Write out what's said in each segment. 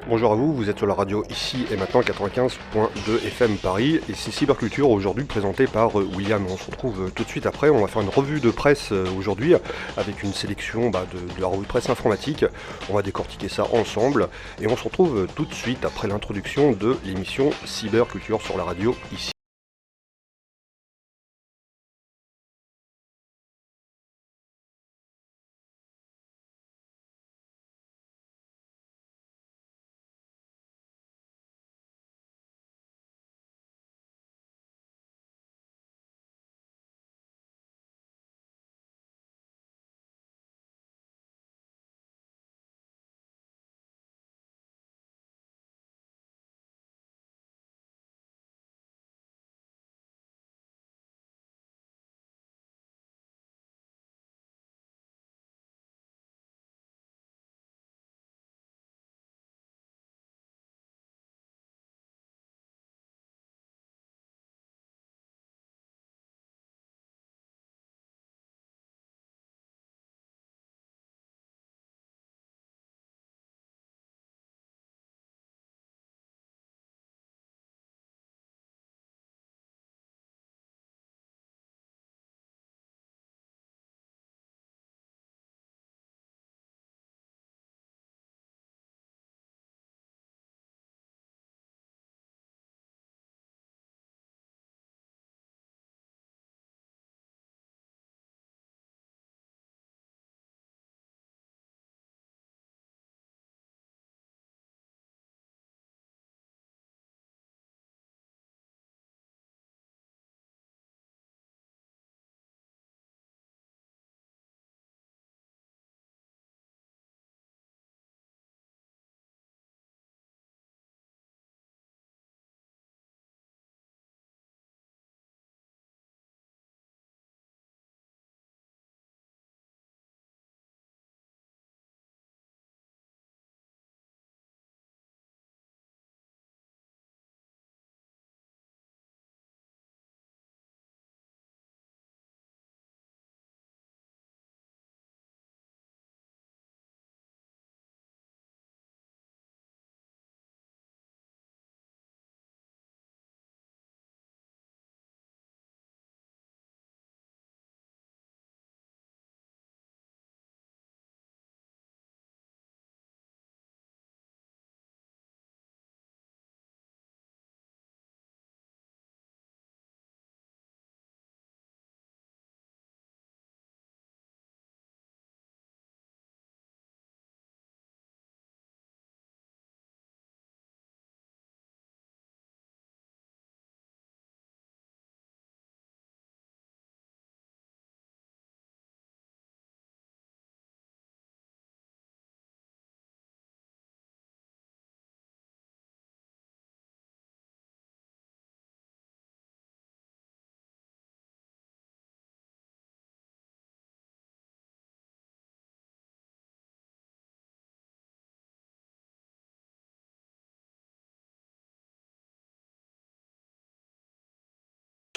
Bonjour à vous, vous êtes sur la radio ici et maintenant 95.2 FM Paris et c'est Cyberculture aujourd'hui présenté par William. On se retrouve tout de suite après, on va faire une revue de presse aujourd'hui avec une sélection de la revue de presse informatique. On va décortiquer ça ensemble et on se retrouve tout de suite après l'introduction de l'émission Cyberculture sur la radio ici.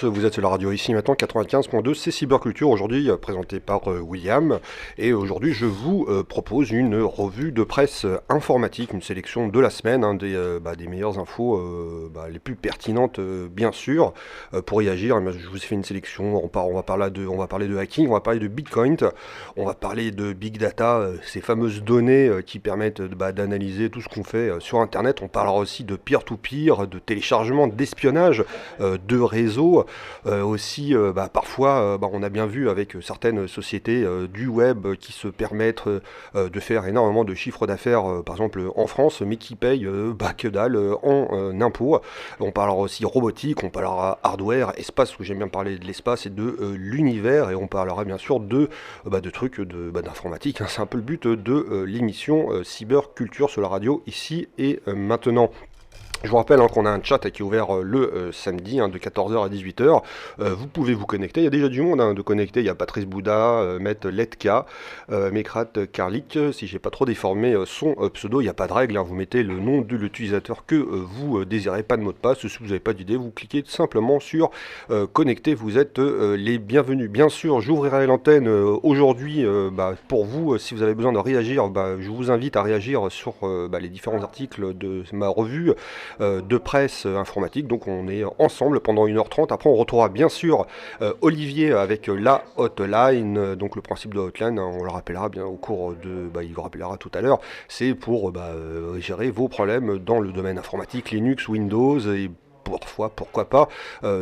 Vous êtes sur la radio ici maintenant 95.2, c'est Cyberculture aujourd'hui présenté par William et aujourd'hui je vous propose une revue de presse informatique, une sélection de la semaine, des meilleures infos les plus pertinentes bien sûr. Pour y agir, je vous ai fait une sélection, on va parler de hacking, on va parler de Bitcoin, on va parler de Big Data, ces fameuses données qui permettent d'analyser tout ce qu'on fait sur Internet. On parlera aussi de peer-to-peer, de téléchargement, d'espionnage, de réseaux. Aussi, parfois, on a bien vu avec certaines sociétés du web qui se permettent de faire énormément de chiffre d'affaires, par exemple en France, mais qui payent que dalle en impôts. On parlera aussi robotique, on parlera hardware, espace, où j'aime bien parler de l'espace et de l'univers, et on parlera bien sûr de trucs d'informatique. Hein. C'est un peu le but de l'émission Cyberculture sur la radio ici et maintenant. Je vous rappelle qu'on a un chat qui est ouvert le samedi de 14h à 18h. Vous pouvez vous connecter. Il y a déjà du monde de connecter. Il y a Patrice Bouda, Maître Letka, Mekrat Karlik. Si j'ai pas trop déformé son pseudo, il n'y a pas de règle. Vous mettez le nom de l'utilisateur que vous désirez, pas de mot de passe. Si vous n'avez pas d'idée, vous cliquez simplement sur connecter. Vous êtes les bienvenus. Bien sûr, j'ouvrirai l'antenne aujourd'hui pour vous. Si vous avez besoin de réagir, je vous invite à réagir sur les différents articles de ma revue de presse informatique. Donc on est ensemble pendant 1h30. Après on retrouvera bien sûr Olivier avec la hotline. Donc le principe de la hotline, on le rappellera bien au cours de... il le rappellera tout à l'heure. C'est pour gérer vos problèmes dans le domaine informatique, Linux, Windows et parfois, pourquoi pas,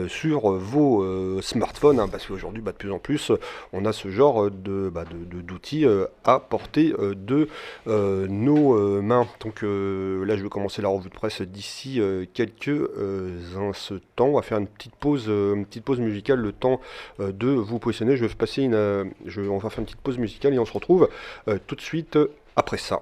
sur vos smartphones, parce qu'aujourd'hui, de plus en plus, on a ce genre d'outils à portée de nos mains. Donc là, je vais commencer la revue de presse d'ici quelques instants. On va faire une petite pause musicale, le temps de vous positionner. On va faire une petite pause musicale et on se retrouve tout de suite après ça.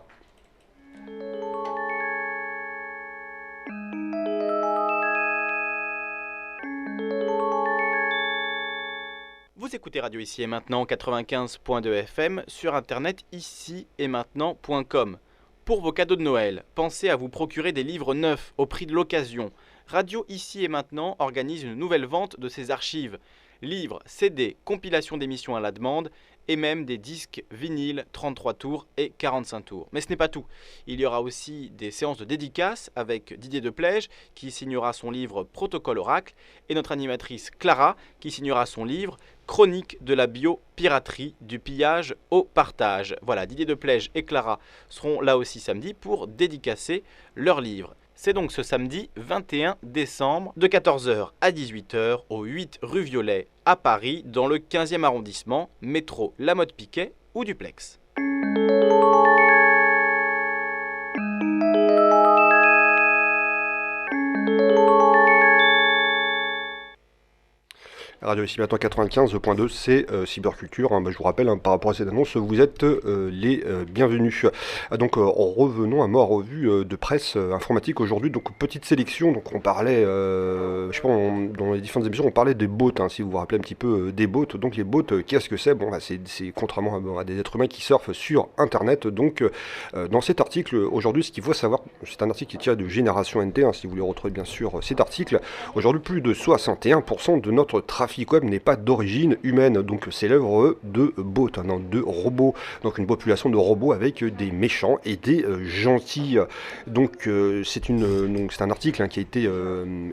Vous écoutez Radio Ici et Maintenant 95.2 FM sur internet ici et maintenant.com. Pour vos cadeaux de Noël, pensez à vous procurer des livres neufs au prix de l'occasion. Radio Ici et Maintenant organise une nouvelle vente de ses archives. Livres, CD, compilations d'émissions à la demande et même des disques vinyles 33 tours et 45 tours. Mais ce n'est pas tout. Il y aura aussi des séances de dédicaces avec Didier Deplège qui signera son livre Protocole Oracle et notre animatrice Clara qui signera son livre Chronique de la biopiraterie, du pillage au partage. Voilà, Didier Deplège et Clara seront là aussi samedi pour dédicacer leur livre. C'est donc ce samedi 21 décembre de 14h à 18h au 8 rue Violet à Paris dans le 15e arrondissement, métro La Motte-Piquet ou Duplex. Radio Ici Maintenant 95.2, c'est Cyberculture. Je vous rappelle, par rapport à cette annonce, vous êtes les bienvenus. Donc revenons à ma revue de presse informatique aujourd'hui. Donc petite sélection, donc on parlait, dans les différentes émissions, on parlait des bots, si vous vous rappelez un petit peu des bots. Donc les bots, qu'est-ce que c'est ? C'est contrairement à des êtres humains qui surfent sur Internet. Donc dans cet article, aujourd'hui, ce qu'il faut savoir, c'est un article qui tient de Génération NT, si vous voulez retrouver bien sûr cet article. Aujourd'hui, plus de 61% de notre trafic web n'est pas d'origine humaine, donc c'est l'œuvre de bots, de robots, donc une population de robots avec des méchants et des gentils. Donc c'est un article qui a été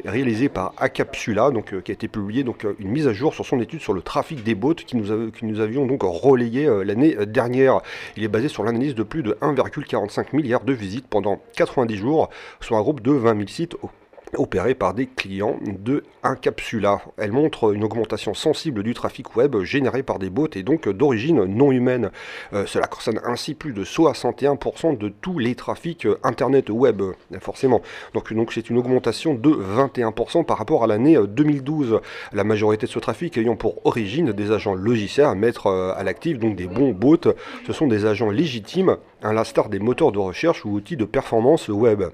réalisé par Acapsula, qui a été publié, une mise à jour sur son étude sur le trafic des bots que nous avions donc relayé l'année dernière. Il est basé sur l'analyse de plus de 1,45 milliard de visites pendant 90 jours, sur un groupe de 20 000 sites opérée par des clients de Incapsula. Elle montre une augmentation sensible du trafic web généré par des bots et donc d'origine non humaine. Cela concerne ainsi plus de 61% de tous les trafics internet web, forcément. Donc c'est une augmentation de 21% par rapport à l'année 2012. La majorité de ce trafic ayant pour origine des agents logiciels à mettre à l'actif, donc des bons bots. Ce sont des agents légitimes, à l'instar des moteurs de recherche ou outils de performance web.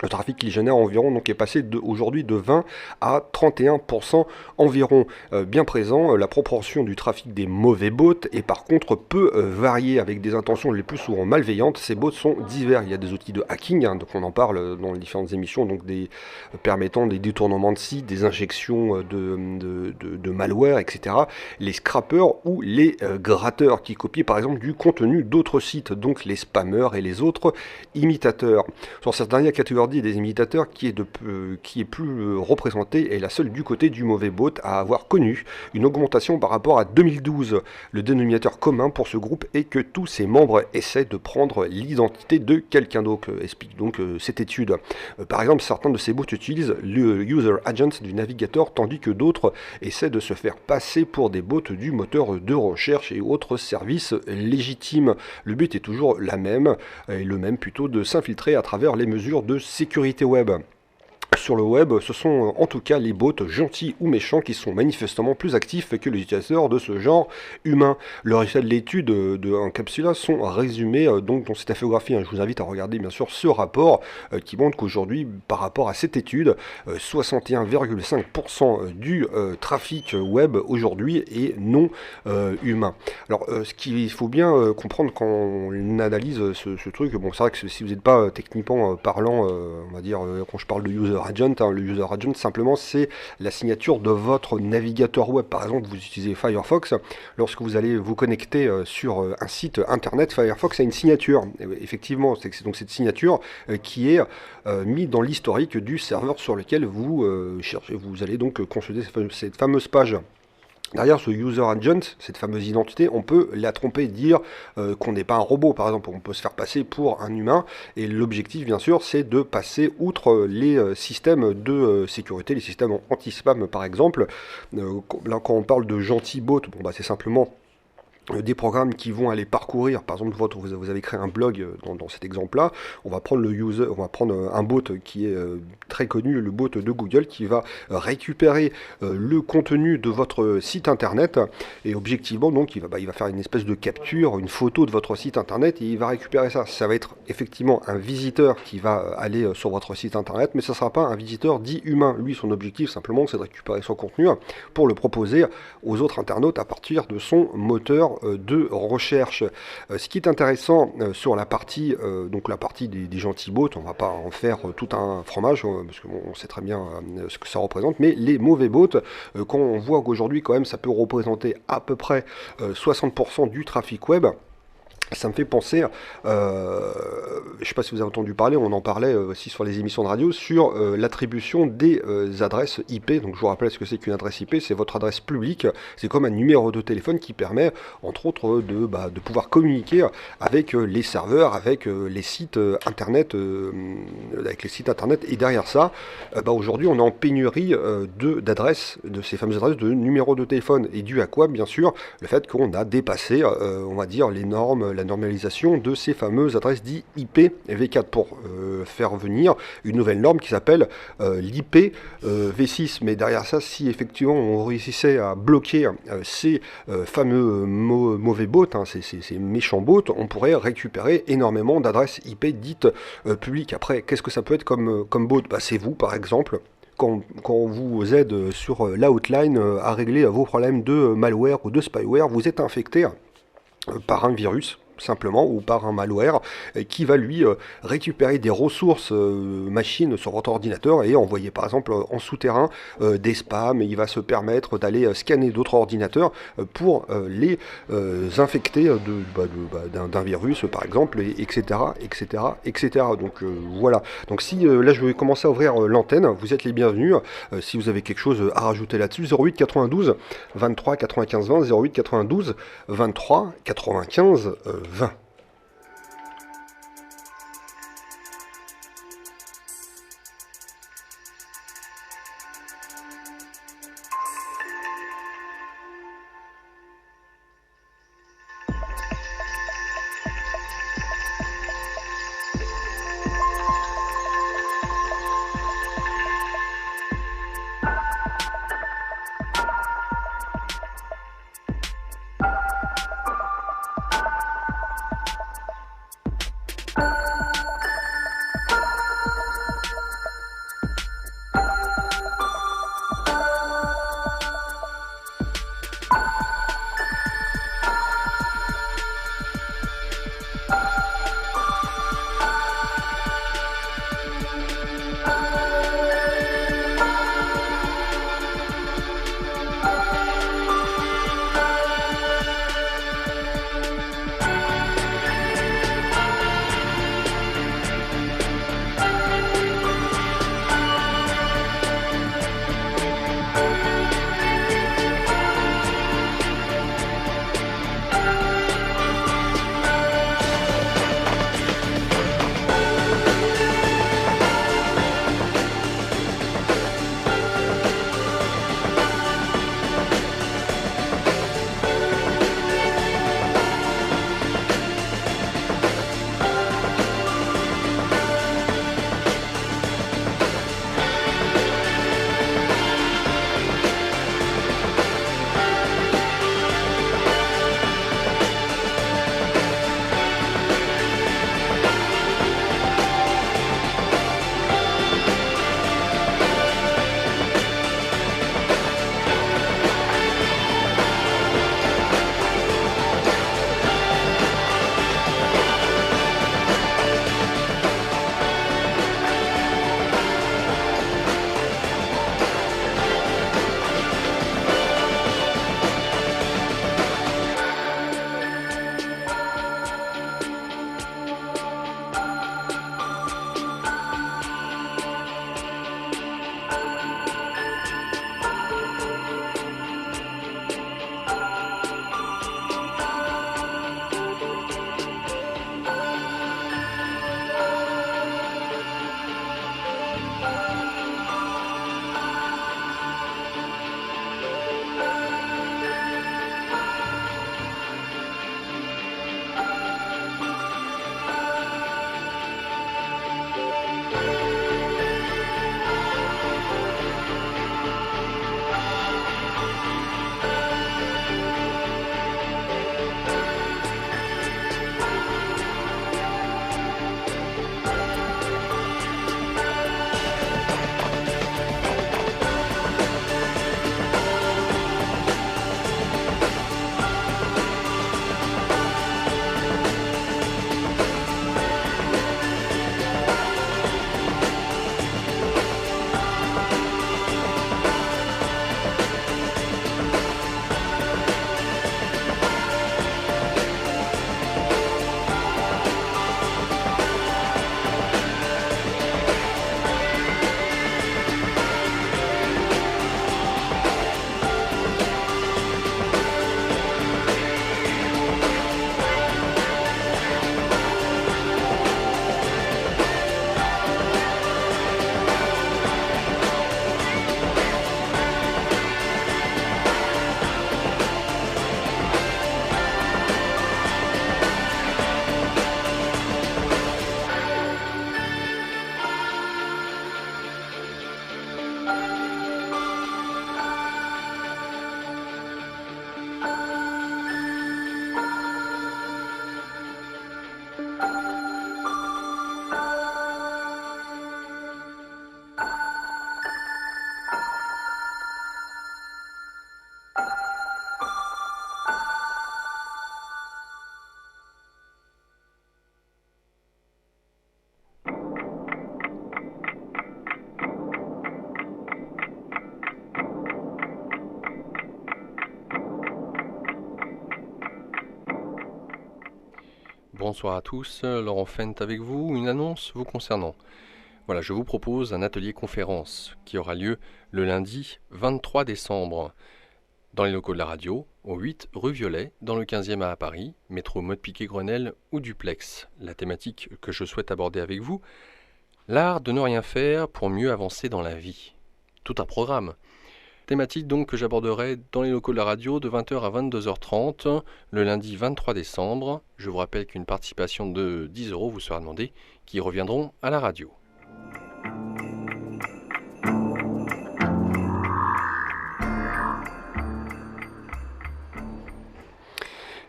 Le trafic qu'il génère environ est passé aujourd'hui de 20 à 31% environ. Bien présent, la proportion du trafic des mauvais bots est par contre peu variée, avec des intentions les plus souvent malveillantes. Ces bots sont divers. Il y a des outils de hacking, donc on en parle dans les différentes émissions, permettant des détournements de sites, des injections de malware, etc. Les scrappers ou les gratteurs qui copient par exemple du contenu d'autres sites, donc les spammers et les autres imitateurs. Sur cette dernière catégorie des imitateurs qui est plus représentée est la seule du côté du mauvais bot à avoir connu une augmentation par rapport à 2012. Le dénominateur commun pour ce groupe est que tous ses membres essaient de prendre l'identité de quelqu'un d'autre, explique donc cette étude. Par exemple, certains de ces bots utilisent le user agent du navigateur, tandis que d'autres essaient de se faire passer pour des bots du moteur de recherche et autres services légitimes. Le but est toujours le même plutôt, de s'infiltrer à travers les mesures de sécurité web. sur le web, ce sont en tout cas les bots gentils ou méchants qui sont manifestement plus actifs que les utilisateurs de ce genre humain. Le résultat de l'étude de Encapsula sont résumés donc dans cette infographie. Je vous invite à regarder bien sûr ce rapport qui montre qu'aujourd'hui, par rapport à cette étude, 61,5% du trafic web aujourd'hui est non humain. Alors, ce qu'il faut bien comprendre quand on analyse ce truc, bon, c'est vrai que si vous n'êtes pas techniquement parlant, on va dire, quand je parle de user agent, le user agent simplement c'est la signature de votre navigateur web. Par exemple, vous utilisez Firefox, lorsque vous allez vous connecter sur un site internet, Firefox a une signature. Et effectivement, c'est donc cette signature qui est mise dans l'historique du serveur sur lequel vous cherchez. Vous allez donc consulter cette fameuse page. Derrière ce user agent, cette fameuse identité, on peut la tromper, dire qu'on n'est pas un robot, par exemple. On peut se faire passer pour un humain, et l'objectif, bien sûr, c'est de passer outre les systèmes de sécurité, les systèmes anti-spam, par exemple. Là, quand on parle de gentils bots, bon, bah, c'est simplement des programmes qui vont aller parcourir, par exemple vous avez créé un blog dans cet exemple-là, on va prendre un bot qui est très connu, le bot de Google, qui va récupérer le contenu de votre site internet, et objectivement donc il va faire une espèce de capture, une photo de votre site internet, et il va récupérer ça. Ça va être effectivement un visiteur qui va aller sur votre site internet, mais ça ne sera pas un visiteur dit humain. Lui, son objectif simplement, c'est de récupérer son contenu pour le proposer aux autres internautes à partir de son moteur de recherche. Ce qui est intéressant sur la partie des gentils bots, on va pas en faire tout un fromage parce qu'on sait très bien ce que ça représente, mais les mauvais bots, quand on voit qu'aujourd'hui quand même ça peut représenter à peu près 60% du trafic web. Ça me fait penser, je ne sais pas si vous avez entendu parler, on en parlait aussi sur les émissions de radio, sur l'attribution des adresses IP. Donc je vous rappelle ce que c'est qu'une adresse IP, c'est votre adresse publique, c'est comme un numéro de téléphone qui permet, entre autres, de pouvoir communiquer avec les serveurs, avec les sites internet, et derrière ça, aujourd'hui on est en pénurie d'adresses, de ces fameuses adresses de numéros de téléphone. Et dû à quoi, bien sûr, le fait qu'on a dépassé, on va dire, les normes, la normalisation de ces fameuses adresses dites IPv4 pour faire venir une nouvelle norme qui s'appelle l'IPv6. Mais derrière ça, si effectivement on réussissait à bloquer ces fameux mauvais bots, ces méchants bots, on pourrait récupérer énormément d'adresses IP dites publiques. Après, qu'est-ce que ça peut être comme bot ? C'est vous, par exemple. Quand on vous aide sur l'outline à régler vos problèmes de malware ou de spyware, vous êtes infecté par un virus, simplement, ou par un malware qui va lui récupérer des ressources machines sur votre ordinateur et envoyer par exemple en souterrain des spams, et il va se permettre d'aller scanner d'autres ordinateurs pour les infecter d'un virus par exemple, etc. Donc voilà. Donc si là je vais commencer à ouvrir l'antenne, vous êtes les bienvenus. Si vous avez quelque chose à rajouter là-dessus, 08 92 23 95 20, 08 92 23 95 20. bonsoir à tous. Laurent Fent avec vous, une annonce vous concernant. Voilà, je vous propose un atelier conférence qui aura lieu le lundi 23 décembre dans les locaux de la radio, au 8 rue Violet, dans le 15e à Paris, métro Maude-Piquet-Grenelle ou Duplex. La thématique que je souhaite aborder avec vous, l'art de ne rien faire pour mieux avancer dans la vie. Tout un programme. Thématique donc que j'aborderai dans les locaux de la radio de 20h à 22h30 le lundi 23 décembre. Je vous rappelle qu'une participation de 10 € vous sera demandée, qui reviendront à la radio.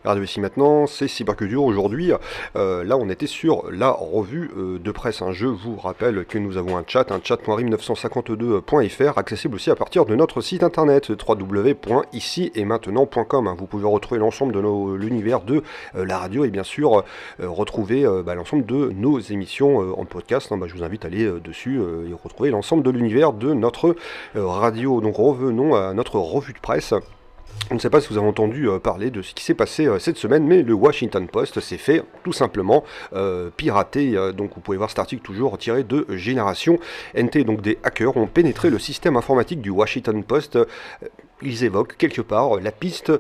Radio ici maintenant, c'est Cyberculture. Aujourd'hui, là on était sur la revue de presse. Je vous rappelle que nous avons un chat .rim952.fr, accessible aussi à partir de notre site internet www.icieetmaintenant.com. Vous pouvez retrouver l'ensemble de l'univers de la radio et bien sûr retrouver l'ensemble de nos émissions en podcast. Je vous invite à aller dessus et retrouver l'ensemble de l'univers de notre radio. Donc revenons à notre revue de presse. On ne sait pas si vous avez entendu parler de ce qui s'est passé cette semaine, mais le Washington Post s'est fait tout simplement pirater. Donc vous pouvez voir cet article toujours tiré de Génération NT. Donc des hackers ont pénétré le système informatique du Washington Post. Ils évoquent quelque part la piste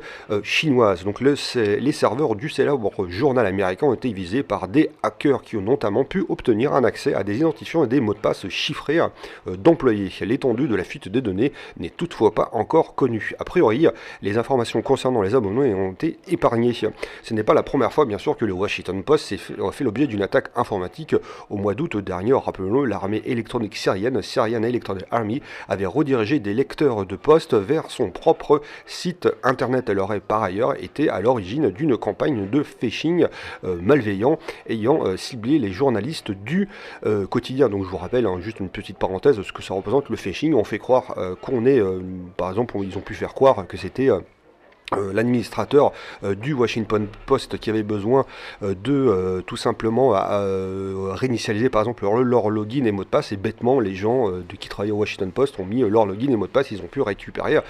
chinoise. Donc les serveurs du célèbre journal américain ont été visés par des hackers qui ont notamment pu obtenir un accès à des identifiants et des mots de passe chiffrés d'employés. L'étendue de la fuite des données n'est toutefois pas encore connue. A priori, les informations concernant les abonnés ont été épargnées. Ce n'est pas la première fois, bien sûr, que le Washington Post fait l'objet d'une attaque informatique. Au mois d'août dernier, rappelons-le, l'armée électronique syrienne, Syrian Electronic Army, avait redirigé des lecteurs de poste vers son propre site internet. Elle aurait par ailleurs été à l'origine d'une campagne de phishing malveillant ayant ciblé les journalistes du quotidien. Donc je vous rappelle, juste une petite parenthèse, ce que ça représente le phishing. On fait croire qu'on est, par exemple, ils ont pu faire croire que c'était l'administrateur du Washington Post qui avait besoin de tout simplement réinitialiser par exemple leur login et mot de passe, et bêtement les gens qui travaillaient au Washington Post ont mis leur login et mot de passe. Ils ont pu récupérer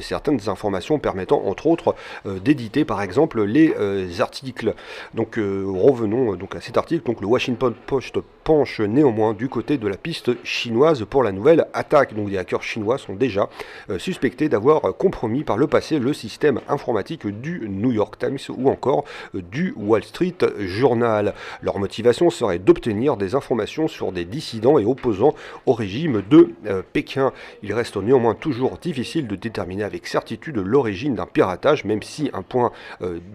certaines informations permettant entre autres d'éditer par exemple les articles. Donc revenons donc à cet article. Donc le Washington Post penche néanmoins du côté de la piste chinoise pour la nouvelle attaque. Donc des hackers chinois sont déjà suspectés d'avoir compromis par le passé le système informatique du New York Times ou encore du Wall Street Journal. Leur motivation serait d'obtenir des informations sur des dissidents et opposants au régime de Pékin. Il reste néanmoins toujours difficile de déterminer avec certitude l'origine d'un piratage, même si un point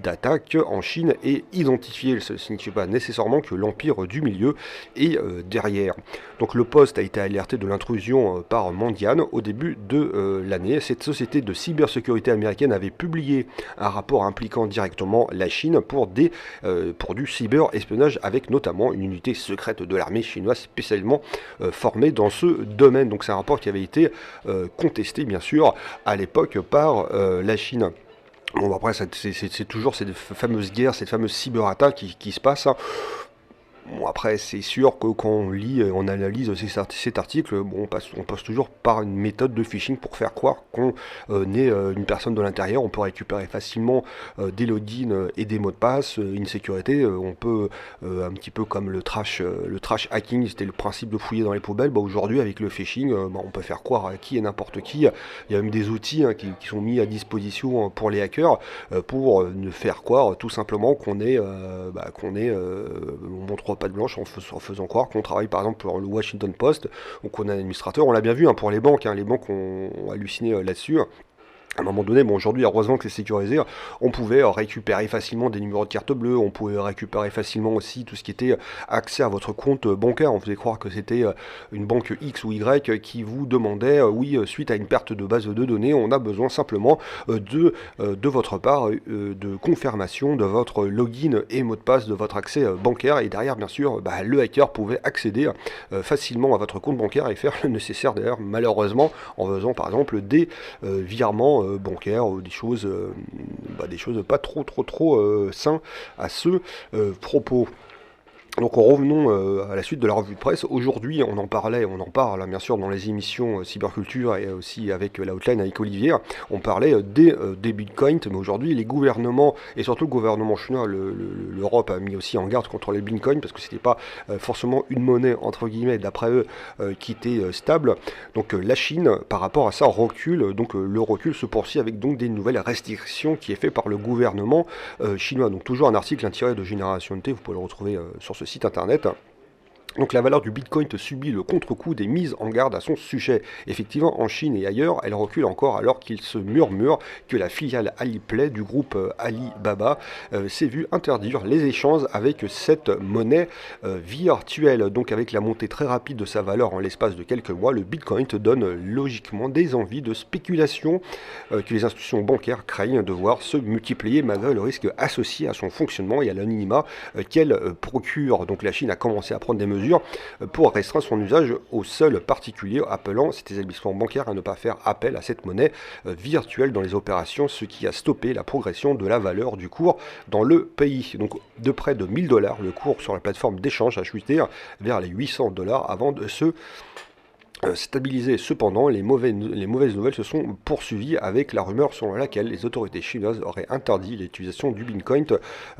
d'attaque en Chine est identifié. Ce ne signifie pas nécessairement que l'empire du milieu est derrière. Donc le Post a été alerté de l'intrusion par Mandiant au début de l'année. Cette société de cybersécurité américaine avait publié un rapport impliquant directement la Chine pour du cyberespionnage, avec notamment une unité secrète de l'armée chinoise spécialement formée dans ce domaine. Donc c'est un rapport qui avait été contesté bien sûr à l'époque par la Chine. Bon, après c'est toujours cette fameuse guerre, cette fameuse cyberattaque qui se passe. Bon, après, c'est sûr que quand on lit, on analyse cet article, on passe toujours par une méthode de phishing pour faire croire qu'on est une personne de l'intérieur. On peut récupérer facilement des logins et des mots de passe, une sécurité. On peut, un petit peu comme le trash hacking, c'était le principe de fouiller dans les poubelles. Aujourd'hui, avec le phishing, on peut faire croire à qui et n'importe qui. Il y a même des outils qui sont mis à disposition pour les hackers pour ne faire croire tout simplement qu'on est, on montre pas de blanche en faisant croire qu'on travaille par exemple pour le Washington Post ou qu'on est un administrateur. On l'a bien vu pour les banques, les banques ont halluciné là-dessus. À un moment donné, aujourd'hui, heureusement que c'est sécurisé, on pouvait récupérer facilement des numéros de carte bleue, on pouvait récupérer facilement aussi tout ce qui était accès à votre compte bancaire. On faisait croire que c'était une banque X ou Y qui vous demandait, suite à une perte de base de données, on a besoin simplement de votre part de confirmation de votre login et mot de passe de votre accès bancaire. Et derrière, bien sûr, le hacker pouvait accéder facilement à votre compte bancaire et faire le nécessaire, d'ailleurs, malheureusement, en faisant par exemple des virements bancaires ou des choses pas trop sains à ce propos. Donc revenons à la suite de la revue de presse. Aujourd'hui, on en parle hein, bien sûr dans les émissions Cyberculture et aussi avec la hotline avec Olivier. On parlait des bitcoins, mais aujourd'hui les gouvernements, et surtout le gouvernement chinois, l'Europe a mis aussi en garde contre les bitcoins parce que c'était pas forcément une monnaie entre guillemets d'après eux qui était stable. Donc la Chine par rapport à ça recule, donc le recul se poursuit avec donc des nouvelles restrictions qui est fait par le gouvernement chinois. Donc toujours un article tiré de Génération T, vous pouvez le retrouver sur ce site internet. Donc la valeur du Bitcoin subit le contre-coup des mises en garde à son sujet. Effectivement, en Chine et ailleurs, elle recule encore alors qu'il se murmure que la filiale Alipay du groupe Alibaba s'est vue interdire les échanges avec cette monnaie virtuelle. Donc avec la montée très rapide de sa valeur en l'espace de quelques mois, le Bitcoin te donne logiquement des envies de spéculation que les institutions bancaires craignent de voir se multiplier malgré le risque associé à son fonctionnement et à l'anonymat qu'elle procure. Donc la Chine a commencé à prendre des mesures pour restreindre son usage aux seuls particuliers, appelant ces établissements bancaires à ne pas faire appel à cette monnaie virtuelle dans les opérations, ce qui a stoppé la progression de la valeur du cours dans le pays. Donc de près de 1000 $, le cours sur la plateforme d'échange a chuté vers les 800 $ avant de se stabilisé. Cependant, les mauvaises nouvelles se sont poursuivies avec la rumeur selon laquelle les autorités chinoises auraient interdit l'utilisation du Bitcoin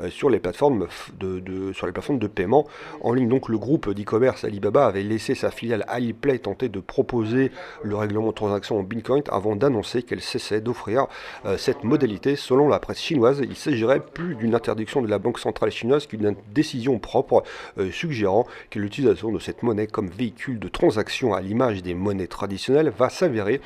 sur les plateformes de paiement en ligne. Donc le groupe d'e-commerce Alibaba avait laissé sa filiale Alipay tenter de proposer le règlement de transaction en Bitcoin avant d'annoncer qu'elle cessait d'offrir cette modalité. Selon la presse chinoise, il s'agirait plus d'une interdiction de la banque centrale chinoise qu'une décision propre suggérant que l'utilisation de cette monnaie comme véhicule de transaction à l'image des monnaies traditionnelles va s'avérer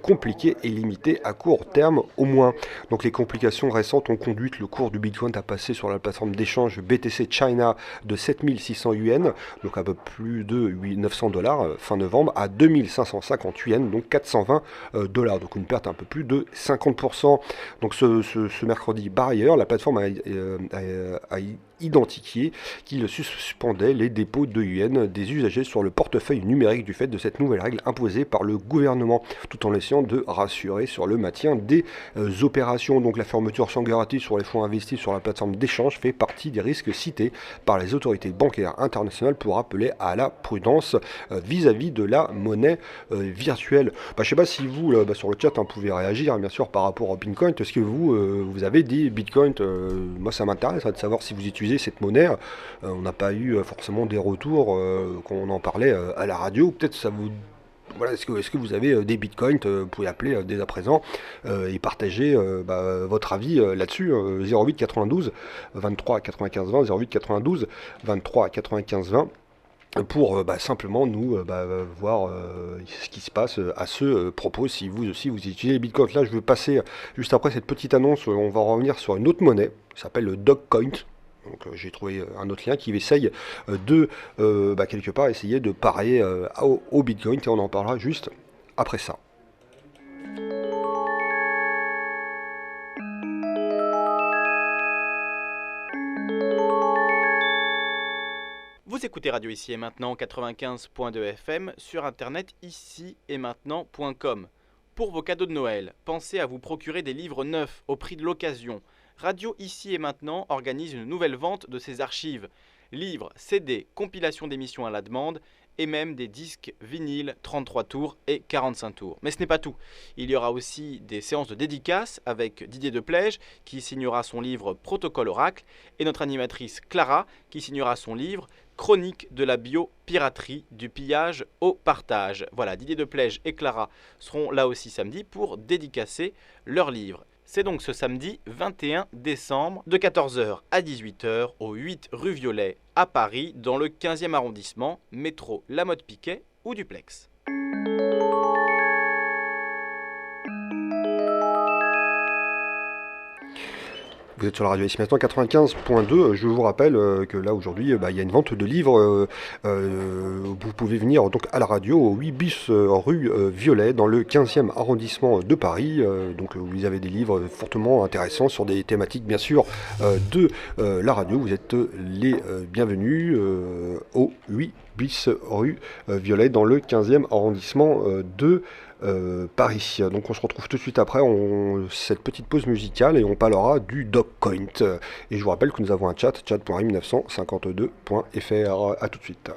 compliquée et limitée à court terme au moins. Donc les complications récentes ont conduit le cours du Bitcoin à passer sur la plateforme d'échange BTC China de 7600 yuan, donc un peu plus de 900 $ fin novembre, à 2550 yuan, donc 420 $, donc une perte un peu plus de 50%. Donc ce mercredi, par ailleurs, la plateforme a identifié qu'il suspendait les dépôts de yuan des usagers sur le portefeuille numérique du fait de cette nouvelle règle imposée par le gouvernement, tout en essayant de rassurer sur le maintien des opérations. Donc la fermeture sans garantie sur les fonds investis sur la plateforme d'échange fait partie des risques cités par les autorités bancaires internationales pour appeler à la prudence vis-à-vis de la monnaie virtuelle. Je ne sais pas si vous, sur le chat, vous pouvez réagir, bien sûr, par rapport au Bitcoin. Est-ce que vous avez des Bitcoins moi, ça m'intéresse de savoir si vous utilisez cette monnaie. On n'a pas eu forcément des retours quand on en parlait à la radio. Peut-être ça vous... Voilà, est-ce que vous avez des bitcoins, vous pouvez appeler dès à présent et partager votre avis là-dessus. 08 92 23 95 20, 08 92 23 95 20. Pour simplement nous voir ce qui se passe à ce propos, si vous aussi vous utilisez les bitcoins. Là, je vais passer, juste après cette petite annonce, on va revenir sur une autre monnaie, qui s'appelle le Dogecoin. Donc j'ai trouvé un autre lien qui essaye de quelque part essayer de parer au Bitcoin, et on en parlera juste après ça. Vous écoutez Radio Ici et Maintenant 95.2 FM sur internet ici et maintenant.com. Pour vos cadeaux de Noël, pensez à vous procurer des livres neufs au prix de l'occasion. Radio Ici et Maintenant organise une nouvelle vente de ses archives. Livres, CD, compilations d'émissions à la demande et même des disques vinyles 33 tours et 45 tours. Mais ce n'est pas tout. Il y aura aussi des séances de dédicaces avec Didier Deplège qui signera son livre Protocole Oracle et notre animatrice Clara qui signera son livre Chronique de la biopiraterie, du pillage au partage. Voilà, Didier Deplège et Clara seront là aussi samedi pour dédicacer leur livre. C'est donc ce samedi 21 décembre de 14h à 18h au 8 rue Violet à Paris dans le 15e arrondissement, métro Lamotte-Piquet ou Duplex. Vous êtes sur la radio ici maintenant 95.2. Je vous rappelle que là aujourd'hui il y a une vente de livres. Vous pouvez venir donc à la radio au 8 bis rue Violet dans le 15e arrondissement de Paris. Donc vous avez des livres fortement intéressants sur des thématiques bien sûr de la radio. Vous êtes les bienvenus au 8 bis rue Violet dans le 15e arrondissement de Paris. Donc on se retrouve tout de suite après cette petite pause musicale et on parlera du Dogcoin. Et je vous rappelle que nous avons un chat.1952.fr. A tout de suite.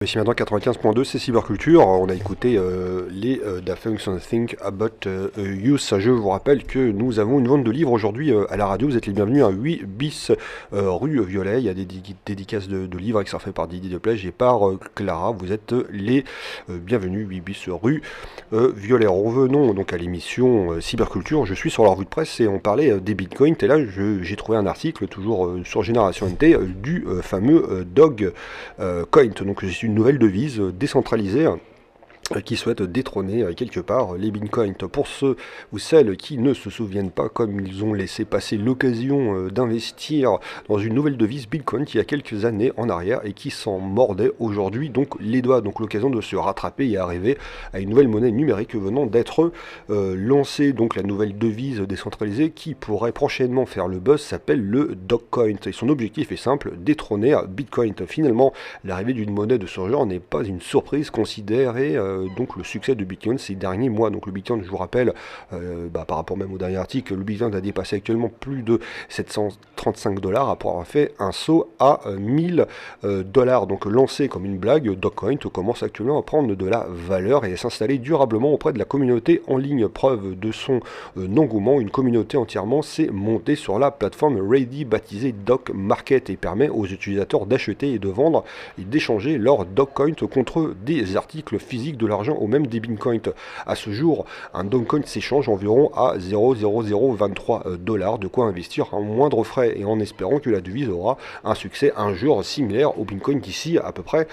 Ici maintenant 95.2, c'est Cyberculture. On a écouté les Daft Punk Something About Youth. Je vous rappelle que nous avons une vente de livres aujourd'hui à la radio. Vous êtes les bienvenus à 8 bis rue Violet. Il y a des dédicaces de livres qui sont faits par Didier Deplège et par Clara. Vous êtes les bienvenus 8 bis rue Violet. Revenons donc à l'émission Cyberculture. Je suis sur la revue de presse et on parlait des bitcoins. Et là, j'ai trouvé un article toujours sur Génération NT du fameux Dog Coin. Donc c'est une nouvelle devise décentralisée qui souhaite détrôner quelque part les bitcoins. Pour ceux ou celles qui ne se souviennent pas, comme ils ont laissé passer l'occasion d'investir dans une nouvelle devise bitcoin il y a quelques années en arrière et qui s'en mordait aujourd'hui donc les doigts, donc l'occasion de se rattraper et arriver à une nouvelle monnaie numérique venant d'être lancée. Donc la nouvelle devise décentralisée qui pourrait prochainement faire le buzz s'appelle le Dogcoin et son objectif est simple, détrôner bitcoin. Finalement, l'arrivée d'une monnaie de ce genre n'est pas une surprise considérée donc le succès de Bitcoin ces derniers mois. Donc le Bitcoin, je vous rappelle, par rapport même au dernier article, le Bitcoin a dépassé actuellement plus de 735 $ après avoir fait un saut à 1000 $. Donc lancé comme une blague, Dogecoin commence actuellement à prendre de la valeur et à s'installer durablement auprès de la communauté en ligne. Preuve de son engouement, une communauté entièrement s'est montée sur la plateforme Ready baptisée Doc Market et permet aux utilisateurs d'acheter et de vendre et d'échanger leurs Dogecoin contre des articles physiques, de l'argent ou même des Bitcoins. À ce jour, un Dogecoin s'échange environ à 0,0023 $, de quoi investir à moindre frais et en espérant que la devise aura un succès un jour similaire au Bitcoin d'ici à peu près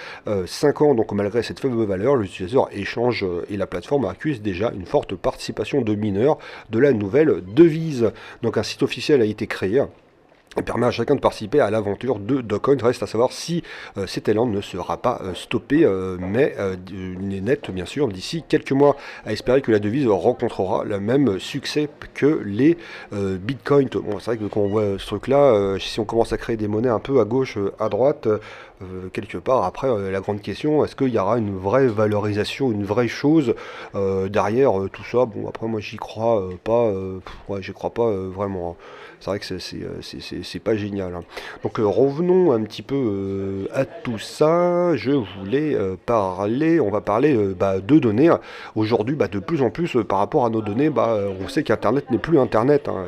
5 ans. Donc malgré cette faible valeur, l'utilisateur échange et la plateforme accuse déjà une forte participation de mineurs de la nouvelle devise. Donc un site officiel a été créé et permet à chacun de participer à l'aventure de Dogecoin. Reste à savoir si cet élan ne sera pas stoppé, mais il est net bien sûr d'ici quelques mois, à espérer que la devise rencontrera le même succès que les bitcoins. Bon, c'est vrai que quand on voit ce truc là, si on commence à créer des monnaies un peu à gauche, à droite, quelque part, après la grande question, est-ce qu'il y aura une vraie valorisation, une vraie chose derrière tout ça? Bon, après moi j'y crois pas, j'y crois pas vraiment, hein. C'est vrai que c'est pas génial, hein. Donc revenons un petit peu à tout ça. Je voulais on va parler de données. Aujourd'hui, de plus en plus par rapport à nos données, on sait qu'Internet n'est plus Internet, hein,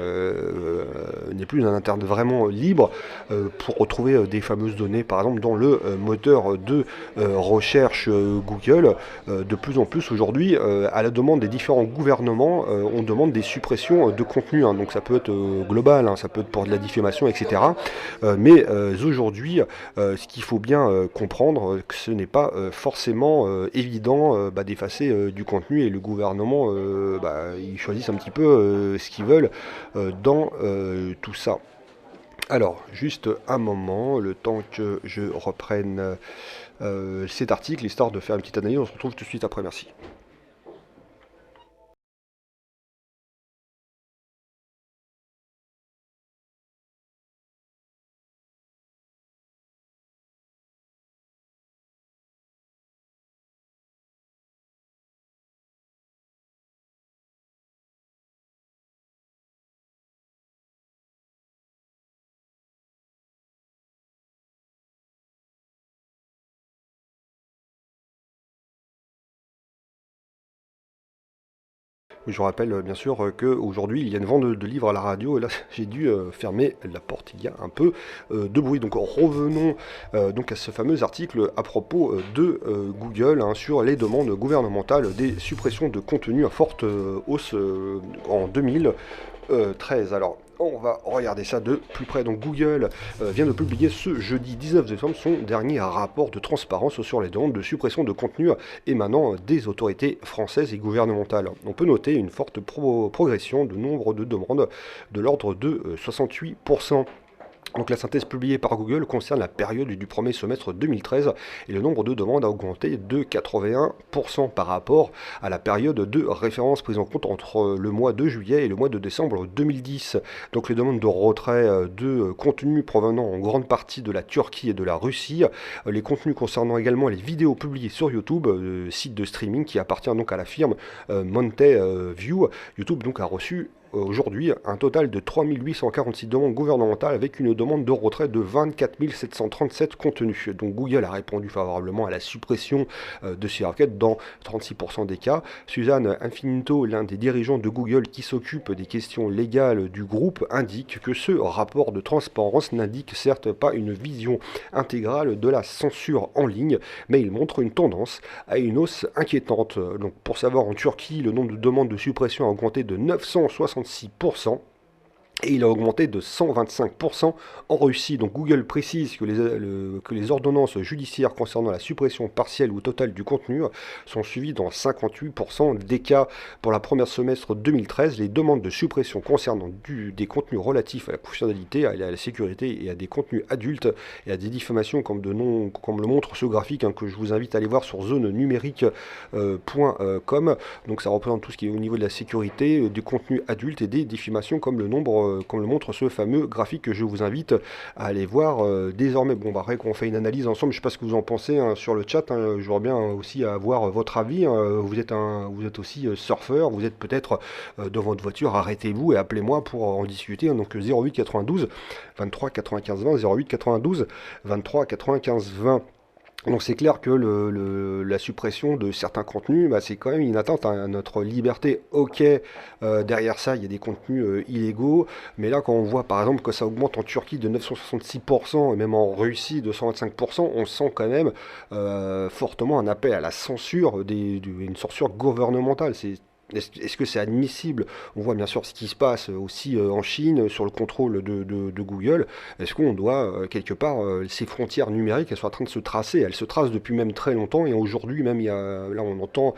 n'est plus un Internet vraiment libre pour retrouver des fameuses données, par exemple dans le moteur de recherche Google. De plus en plus aujourd'hui, à la demande des différents gouvernements, on demande des suppressions de contenu, hein. Donc ça peut être global, hein, ça peut être pour de la diffamation, etc. Mais aujourd'hui, ce qu'il faut bien comprendre, que ce n'est pas forcément évident d'effacer du contenu, et le gouvernement, ils choisissent un petit peu ce qu'ils veulent dans tout ça. Alors, juste un moment, le temps que je reprenne cet article, histoire de faire une petite analyse. On se retrouve tout de suite après, merci. Je vous rappelle bien sûr qu'aujourd'hui il y a une vente de livres à la radio, et là j'ai dû fermer la porte, il y a un peu de bruit. Donc revenons donc à ce fameux article à propos de Google, hein, sur les demandes gouvernementales des suppressions de contenu à forte hausse en 2013. Alors on va regarder ça de plus près. Donc Google vient de publier ce jeudi 19 décembre son dernier rapport de transparence sur les demandes de suppression de contenu émanant des autorités françaises et gouvernementales. On peut noter une forte progression de nombre de demandes de l'ordre de 68%. Donc la synthèse publiée par Google concerne la période du premier semestre 2013 et le nombre de demandes a augmenté de 81% par rapport à la période de référence prise en compte entre le mois de juillet et le mois de décembre 2010. Donc les demandes de retrait de contenus provenant en grande partie de la Turquie et de la Russie, les contenus concernant également les vidéos publiées sur YouTube, site de streaming qui appartient donc à la firme Mountain View. YouTube donc a reçu aujourd'hui un total de 3846 demandes gouvernementales avec une demande de retrait de 24 737 contenus. Donc Google a répondu favorablement à la suppression de ces requêtes dans 36% des cas. Suzanne Infinito, l'un des dirigeants de Google qui s'occupe des questions légales du groupe, indique que ce rapport de transparence n'indique certes pas une vision intégrale de la censure en ligne, mais il montre une tendance à une hausse inquiétante. Donc pour savoir, en Turquie, le nombre de demandes de suppression a augmenté de 966%. Et il a augmenté de 125% en Russie. Donc Google précise que les ordonnances judiciaires concernant la suppression partielle ou totale du contenu sont suivies dans 58% des cas. Pour la première semestre 2013, les demandes de suppression concernant des contenus relatifs à la confidentialité, à la sécurité et à des contenus adultes et à des diffamations comme le montre ce graphique, hein, que je vous invite à aller voir sur zonenumérique.com. Donc ça représente tout ce qui est au niveau de la sécurité, des contenus adultes et des diffamations comme le nombre comme le montre ce fameux graphique que je vous invite à aller voir désormais. Bon, bah, après qu'on fait une analyse ensemble, je sais pas ce que vous en pensez sur le chat, je voudrais bien aussi avoir votre avis. Vous êtes aussi surfeur, vous êtes peut-être devant votre voiture, arrêtez-vous et appelez-moi pour en discuter. Donc 08 92 23 95 20, 08 92 23 95 20. Donc c'est clair que la suppression de certains contenus, bah, c'est quand même une atteinte à notre liberté. Ok, derrière ça, il y a des contenus illégaux, mais là quand on voit par exemple que ça augmente en Turquie de 966%, et même en Russie de 125%, on sent quand même fortement un appel à la censure, une censure gouvernementale. Est-ce que c'est admissible? On voit bien sûr ce qui se passe aussi en Chine sur le contrôle de Google. Est-ce qu'on doit, quelque part, ces frontières numériques, elles sont en train de se tracer? Elles se tracent depuis même très longtemps et aujourd'hui même, là on entend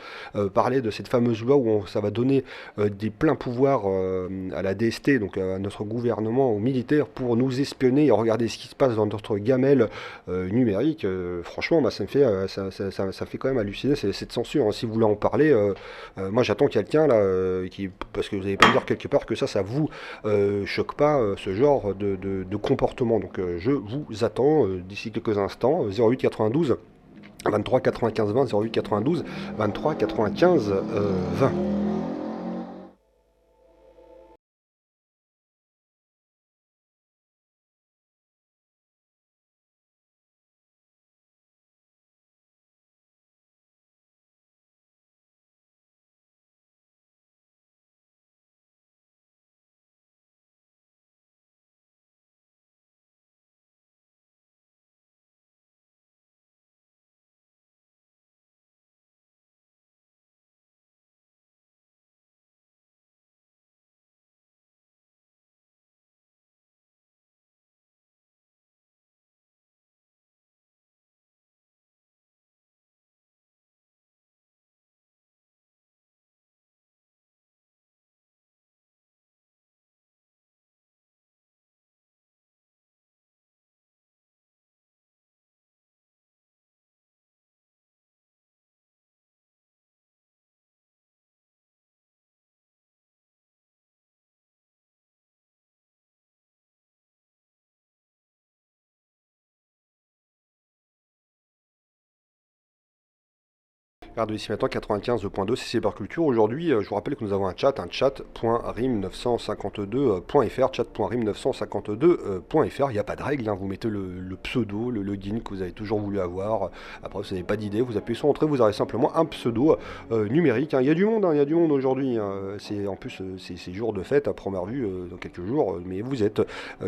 parler de cette fameuse loi où ça va donner des pleins pouvoirs à la DST, donc à notre gouvernement, aux militaires, pour nous espionner et regarder ce qui se passe dans notre gamelle numérique. Franchement, bah, ça me fait, ça fait quand même halluciner cette censure, hein. Si vous voulez en parler, moi j'attends quelqu'un là, parce que vous n'allez pas me dire quelque part que ça vous choque pas ce genre de comportement. Donc je vous attends d'ici quelques instants. 08 92 23 95 20, 08 92 23 95 20. Radio ici maintenant 95.2, c'est Cyberculture. Aujourd'hui, je vous rappelle que nous avons un chat.rim952.fr, chat.rim952.fr. Il n'y a pas de règle, hein. Vous mettez le pseudo, le login que vous avez toujours voulu avoir. Après, vous n'avez pas d'idée, vous appuyez sur entrée, vous avez simplement un pseudo numérique, hein. Il y a du monde, hein, il y a du monde aujourd'hui, hein. En plus, c'est jour de fête à première vue, dans quelques jours, mais vous êtes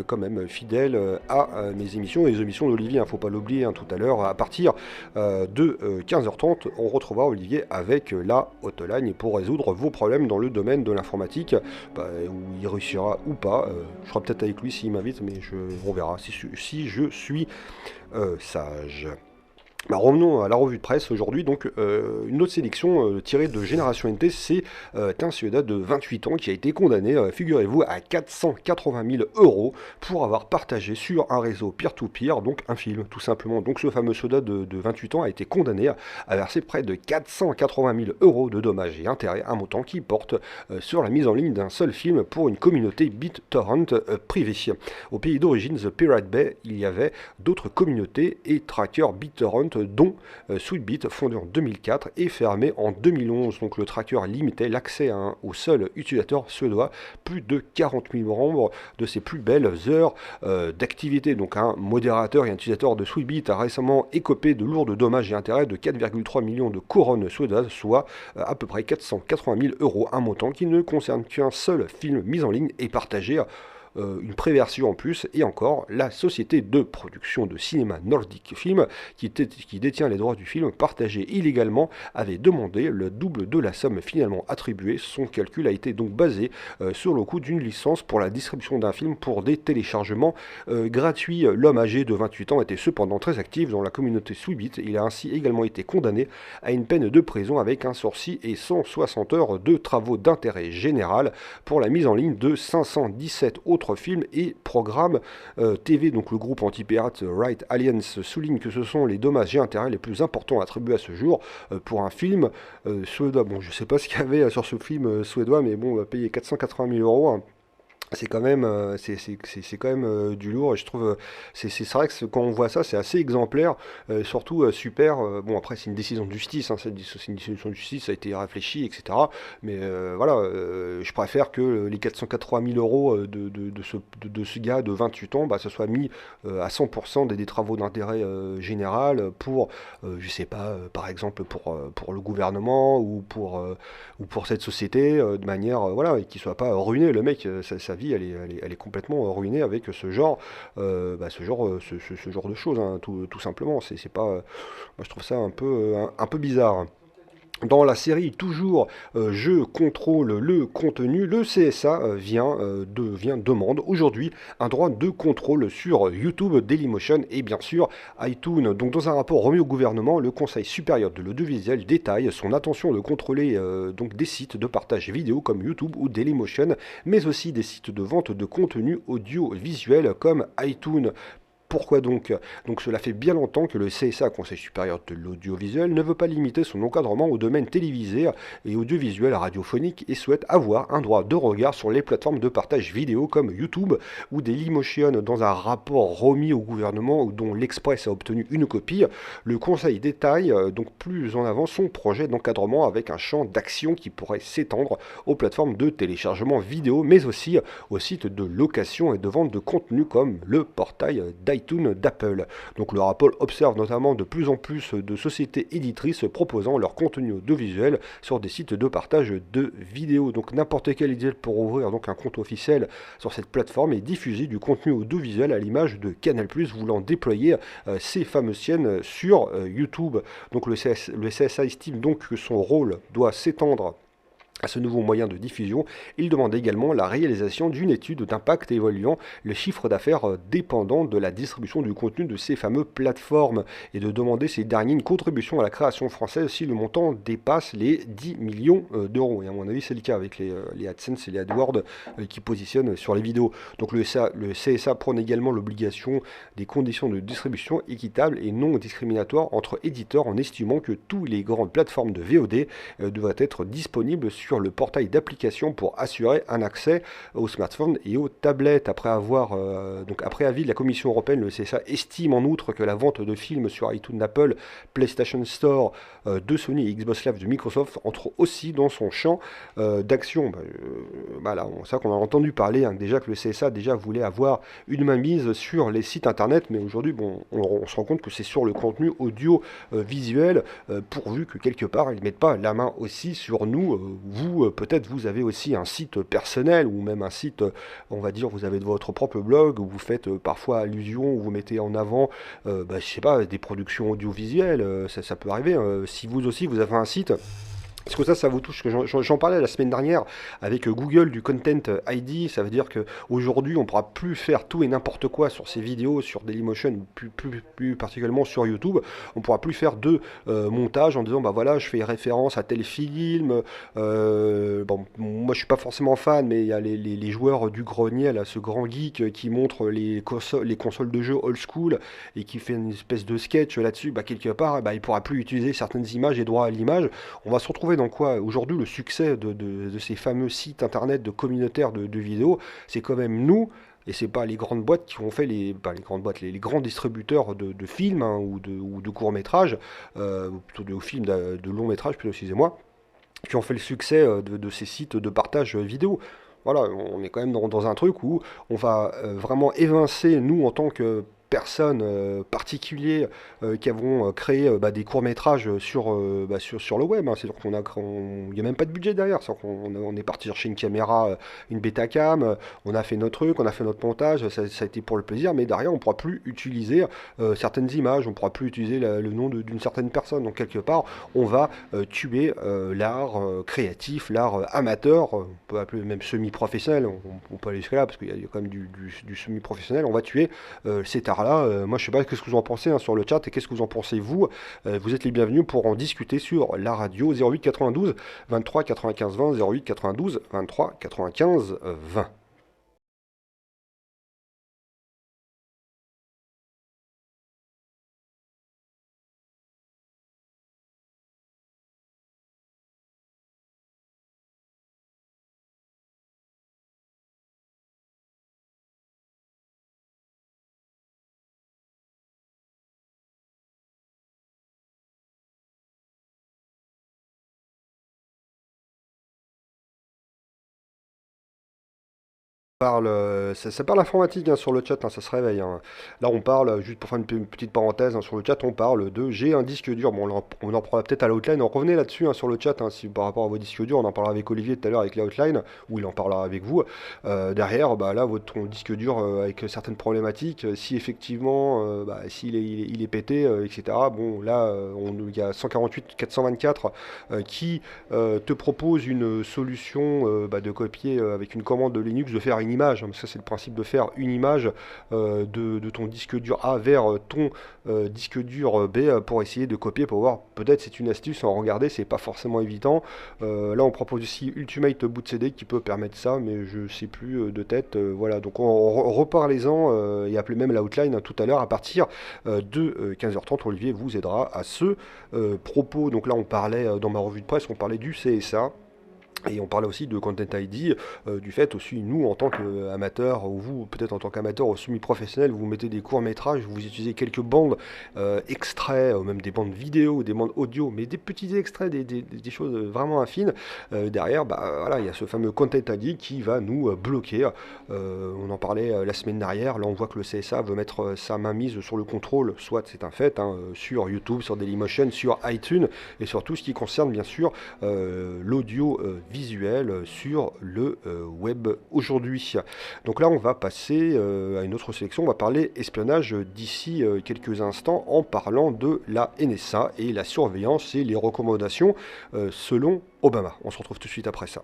quand même fidèle à mes émissions, et les émissions d'Olivier, il ne faut pas l'oublier, hein, tout à l'heure, à partir de 15h30, on retrouvera Olivier avec la hotline pour résoudre vos problèmes dans le domaine de l'informatique, où il réussira ou pas. Je serai peut-être avec lui s'il m'invite, mais on verra si je suis sage. Bah, revenons à la revue de presse aujourd'hui. Donc une autre sélection tirée de Génération NT, c'est un Suédois de 28 ans qui a été condamné, figurez-vous, à 480 000 € pour avoir partagé sur un réseau peer-to-peer, donc un film tout simplement. Donc ce fameux Suédois de 28 ans a été condamné à verser près de 480 000 € de dommages et intérêts, un montant qui porte sur la mise en ligne d'un seul film pour une communauté BitTorrent privée. Au pays d'origine, The Pirate Bay, il y avait d'autres communautés et trackers BitTorrent, dont Sweetbit, fondé en 2004 et fermé en 2011. Donc le tracker limitait l'accès au seul utilisateur suédois. Plus de 40 000 membres de ses plus belles heures d'activité. Donc un modérateur et un utilisateur de Sweetbit a récemment écopé de lourds dommages et intérêts de 4,3 millions de couronnes suédoises, soit à peu près 480 000 €, un montant qui ne concerne qu'un seul film mis en ligne et partagé. Une préversion en plus, et encore, la société de production de cinéma Nordic Film, qui détient les droits du film partagé illégalement, avait demandé le double de la somme finalement attribuée. Son calcul a été donc basé sur le coût d'une licence pour la distribution d'un film pour des téléchargements gratuits. L'homme âgé de 28 ans était cependant très actif dans la communauté Sweetbit. Il a ainsi également été condamné à une peine de prison avec un sursis et 160 heures de travaux d'intérêt général pour la mise en ligne de 517 autres films et programmes TV. Donc le groupe anti-pirate Right Alliance souligne que ce sont les dommages et intérêts les plus importants attribués à ce jour pour un film suédois. Bon, je sais pas ce qu'il y avait sur ce film suédois, mais bon, on va payer 480 000 €. C'est quand même, c'est quand même du lourd et je trouve, c'est vrai que quand on voit ça, c'est assez exemplaire, surtout super. Bon, après, c'est une décision de justice, hein, c'est une décision de justice, ça a été réfléchi, etc. Mais voilà, je préfère que les 480 000 euros de ce gars de 28 ans, bah, ce soit mis à 100% des travaux d'intérêt général pour, je sais pas, par exemple pour le gouvernement ou pour cette société, de manière, voilà, et qu'il soit pas ruiné. Le mec, sa vie, elle est complètement ruinée avec ce genre de choses, hein, tout simplement. C'est pas, moi, je trouve ça un peu bizarre. Dans la série toujours Je contrôle le contenu, le CSA demande aujourd'hui un droit de contrôle sur YouTube, Dailymotion et bien sûr iTunes. Donc dans un rapport remis au gouvernement, le Conseil supérieur de l'audiovisuel détaille son intention de contrôler donc des sites de partage vidéo comme YouTube ou Dailymotion, mais aussi des sites de vente de contenu audiovisuel comme iTunes. Pourquoi donc? Donc cela fait bien longtemps que le CSA, Conseil supérieur de l'audiovisuel, ne veut pas limiter son encadrement au domaine télévisé et audiovisuel radiophonique et souhaite avoir un droit de regard sur les plateformes de partage vidéo comme YouTube ou Dailymotion. Dans un rapport remis au gouvernement dont l'Express a obtenu une copie, le Conseil détaille donc plus en avant son projet d'encadrement avec un champ d'action qui pourrait s'étendre aux plateformes de téléchargement vidéo mais aussi aux sites de location et de vente de contenu comme le portail d'iTunes d'Apple. Donc le rapport observe notamment de plus en plus de sociétés éditrices proposant leur contenu audiovisuel sur des sites de partage de vidéos. Donc n'importe quel éditeur pour ouvrir donc un compte officiel sur cette plateforme et diffuser du contenu audiovisuel à l'image de Canal+, voulant déployer ces fameuses chaînes sur YouTube. Donc le CSA estime donc que son rôle doit s'étendre à ce nouveau moyen de diffusion. Il demande également la réalisation d'une étude d'impact évaluant le chiffre d'affaires dépendant de la distribution du contenu de ces fameuses plateformes et de demander ces derniers une contribution à la création française si le montant dépasse les 10 millions d'euros. Et à mon avis, c'est le cas avec les AdSense et les AdWords qui positionnent sur les vidéos. Donc le CSA prône également l'obligation des conditions de distribution équitables et non discriminatoires entre éditeurs en estimant que toutes les grandes plateformes de VOD doivent être disponibles sur le portail d'application pour assurer un accès aux smartphones et aux tablettes. Après avis de la Commission européenne, le CSA estime en outre que la vente de films sur iTunes d'Apple, PlayStation Store de Sony et Xbox Live de Microsoft entre aussi dans son champ d'action. C'est ça qu'on a entendu parler, hein, déjà que le CSA déjà voulait avoir une mainmise sur les sites internet, mais aujourd'hui, on se rend compte que c'est sur le contenu audio visuel, pourvu que quelque part ils ne mettent pas la main aussi sur nous. Vous, peut-être vous avez aussi un site personnel ou même un site, on va dire, vous avez votre propre blog où vous faites parfois allusion, où vous mettez en avant, je sais pas, des productions audiovisuelles, ça peut arriver. Si vous aussi vous avez un site. Parce que ça vous touche. J'en parlais la semaine dernière avec Google du Content ID. Ça veut dire qu'aujourd'hui, on ne pourra plus faire tout et n'importe quoi sur ces vidéos, sur Dailymotion, plus particulièrement sur YouTube. On ne pourra plus faire de montage en disant, bah voilà, je fais référence à tel film. Moi, je suis pas forcément fan, mais il y a les joueurs du grenier, là, ce grand geek qui montre les consoles de jeux old school et qui fait une espèce de sketch là-dessus. Bah, quelque part, bah, il ne pourra plus utiliser certaines images et droits à l'image. On va se retrouver dans quoi aujourd'hui le succès de ces fameux sites internet de communautaires de vidéos, c'est quand même nous. Et c'est pas les grandes boîtes qui ont fait les grandes boîtes, les grands distributeurs de films, hein, ou de courts métrages, ou plutôt de films de longs métrages, plutôt, excusez-moi, qui ont fait le succès de ces sites de partage vidéo. Voilà, on est quand même dans un truc où on va vraiment évincer, nous, en tant que personnes particuliers qui avons créé des courts-métrages sur le web, hein. C'est-à-dire il n'y a même pas de budget derrière. C'est-à-dire on est parti chercher une caméra, une Betacam, on a fait notre truc, on a fait notre montage, ça a été pour le plaisir, mais derrière on ne pourra plus utiliser certaines images, on ne pourra plus utiliser le nom d'une certaine personne. Donc quelque part, on va tuer l'art créatif, l'art amateur, on peut appeler même semi-professionnel, on peut aller jusque-là parce qu'il y a quand même du semi-professionnel, on va tuer cet art-là. Moi je sais pas qu'est-ce que vous en pensez, hein, sur le chat, et qu'est-ce que vous en pensez vous. Vous êtes les bienvenus pour en discuter sur la radio 08 92 23 95 20, 08 92 23 95 20. parle, ça parle informatique hein, sur le chat, hein, ça se réveille. Hein. Là, on parle, juste pour faire une petite parenthèse hein, sur le chat, on parle de j'ai un disque dur. Bon, on en parlera peut-être à l'outline. On revenez là-dessus hein, sur le chat, hein, si par rapport à vos disques durs, on en parlera avec Olivier tout à l'heure avec l'outline, ou il en parlera avec vous. Derrière, bah, là, ton disque dur avec certaines problématiques, si effectivement, bah, s'il il est pété, etc. Bon, là, il y a 148 424 qui te propose une solution bah, de copier avec une commande de Linux, de faire une image. Hein, ça, c'est le principe de faire une image de ton disque dur A vers ton disque dur B pour essayer de copier, pour voir. Peut-être c'est une astuce, en regarder, c'est pas forcément évident. Là, on propose aussi Ultimate Boot CD qui peut permettre ça, mais je sais plus de tête. Voilà, donc reparlez-en et appelez même l'outline hein, tout à l'heure à partir de 15h30. Olivier vous aidera à ce propos. Donc là, on parlait dans ma revue de presse, on parlait du CSA. Et on parlait aussi de Content ID, du fait aussi, nous, en tant qu'amateurs, ou vous, peut-être en tant qu'amateur ou semi-professionnel, vous mettez des courts-métrages, vous utilisez quelques bandes extraits, ou même des bandes vidéo, des bandes audio, mais des petits extraits, des choses vraiment infines. Derrière, bah, voilà, il y a ce fameux Content ID qui va nous bloquer. On en parlait la semaine dernière, là on voit que le CSA veut mettre sa main mise sur le contrôle, soit c'est un fait, hein, sur YouTube, sur Dailymotion, sur iTunes, et sur tout ce qui concerne bien sûr l'audio visuel sur le web aujourd'hui. Donc là, on va passer à une autre sélection. On va parler espionnage d'ici quelques instants en parlant de la NSA et la surveillance et les recommandations selon Obama. On se retrouve tout de suite après ça.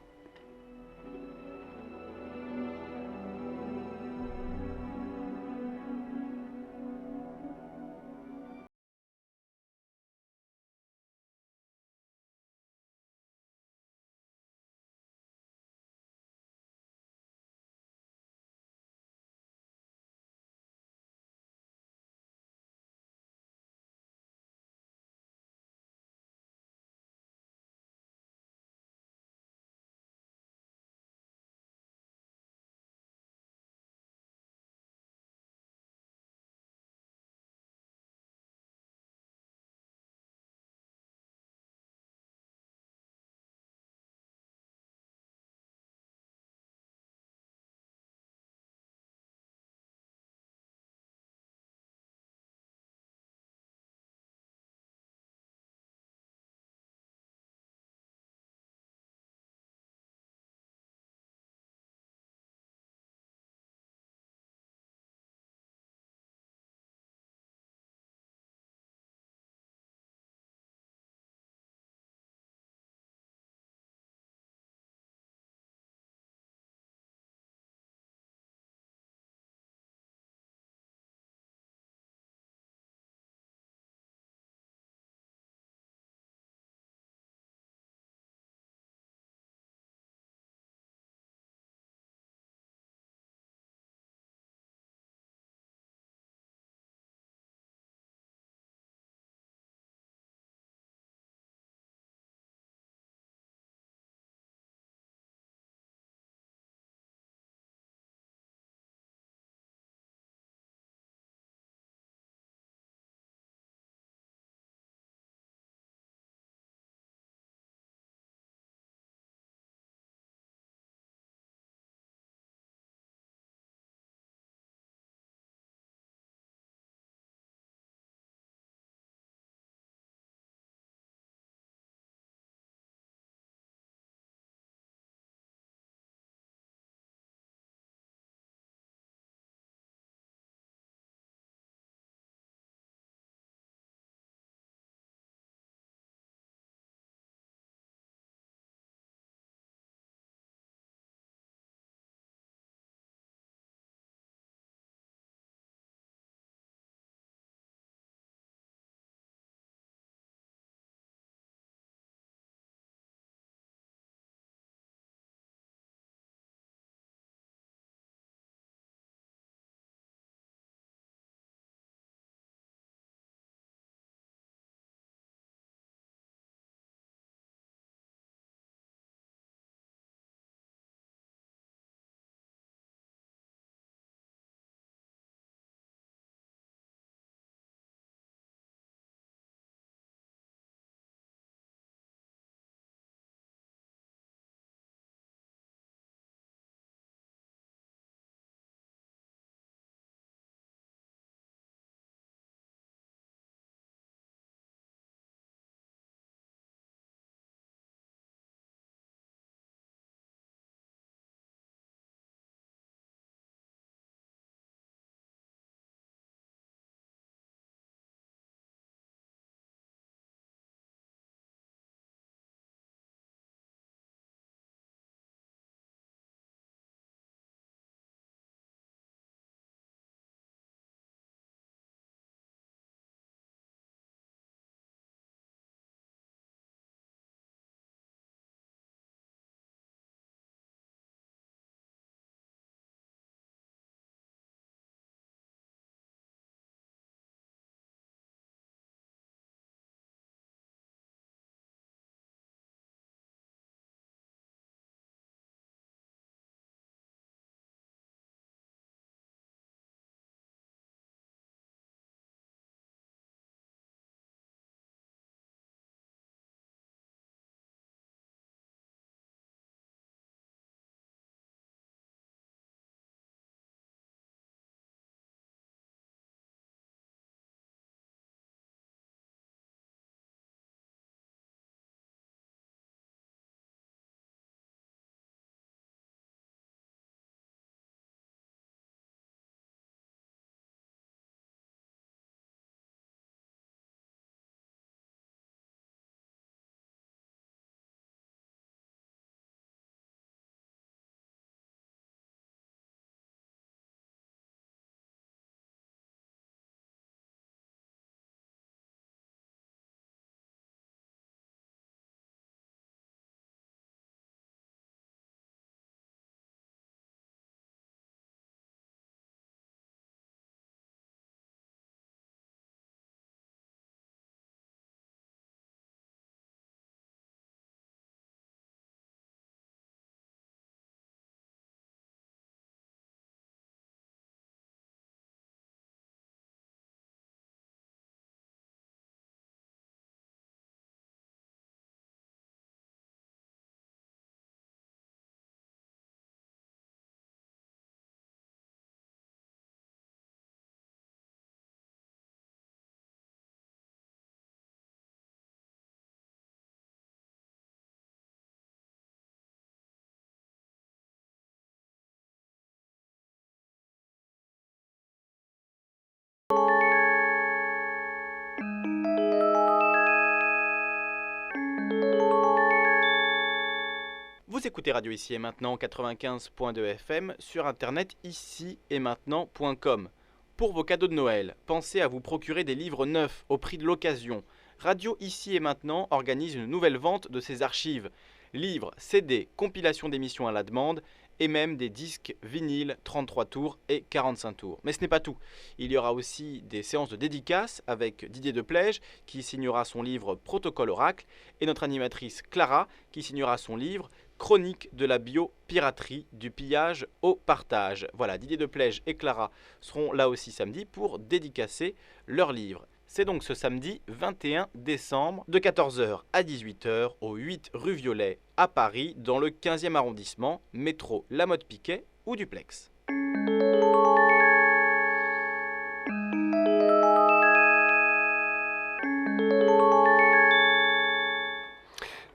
Vous écoutez Radio Ici et Maintenant 95.2 FM sur internet ici et maintenant.com. Pour vos cadeaux de Noël, pensez à vous procurer des livres neufs au prix de l'occasion. Radio Ici et Maintenant organise une nouvelle vente de ses archives. Livres, CD, compilations d'émissions à la demande et même des disques vinyles 33 tours et 45 tours. Mais ce n'est pas tout. Il y aura aussi des séances de dédicaces avec Didier Deplège qui signera son livre Protocole Oracle et notre animatrice Clara qui signera son livre Chronique de la biopiraterie, du pillage au partage. Voilà, Didier Deplège et Clara seront là aussi samedi pour dédicacer leurs livres. C'est donc ce samedi 21 décembre de 14h à 18h au 8 rue Violet à Paris dans le 15e arrondissement, métro La Motte-Piquet ou Duplex.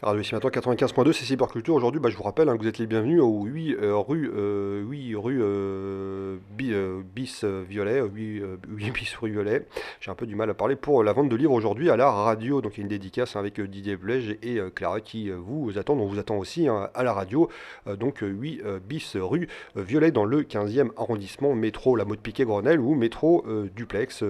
Radio Ici Maintenant 95.2, c'est Cyberculture. Aujourd'hui, je vous rappelle que vous êtes les bienvenus au 8 rue bis Violet, 8 bis rue Violet. J'ai un peu du mal à parler pour la vente de livres aujourd'hui à la radio. Donc il y a une dédicace avec Didier Blège et Clara qui vous attendent. On vous attend aussi à la radio. Donc 8 bis rue Violet dans le 15e arrondissement, métro La Motte-Piquet Grenelle ou métro Duplex.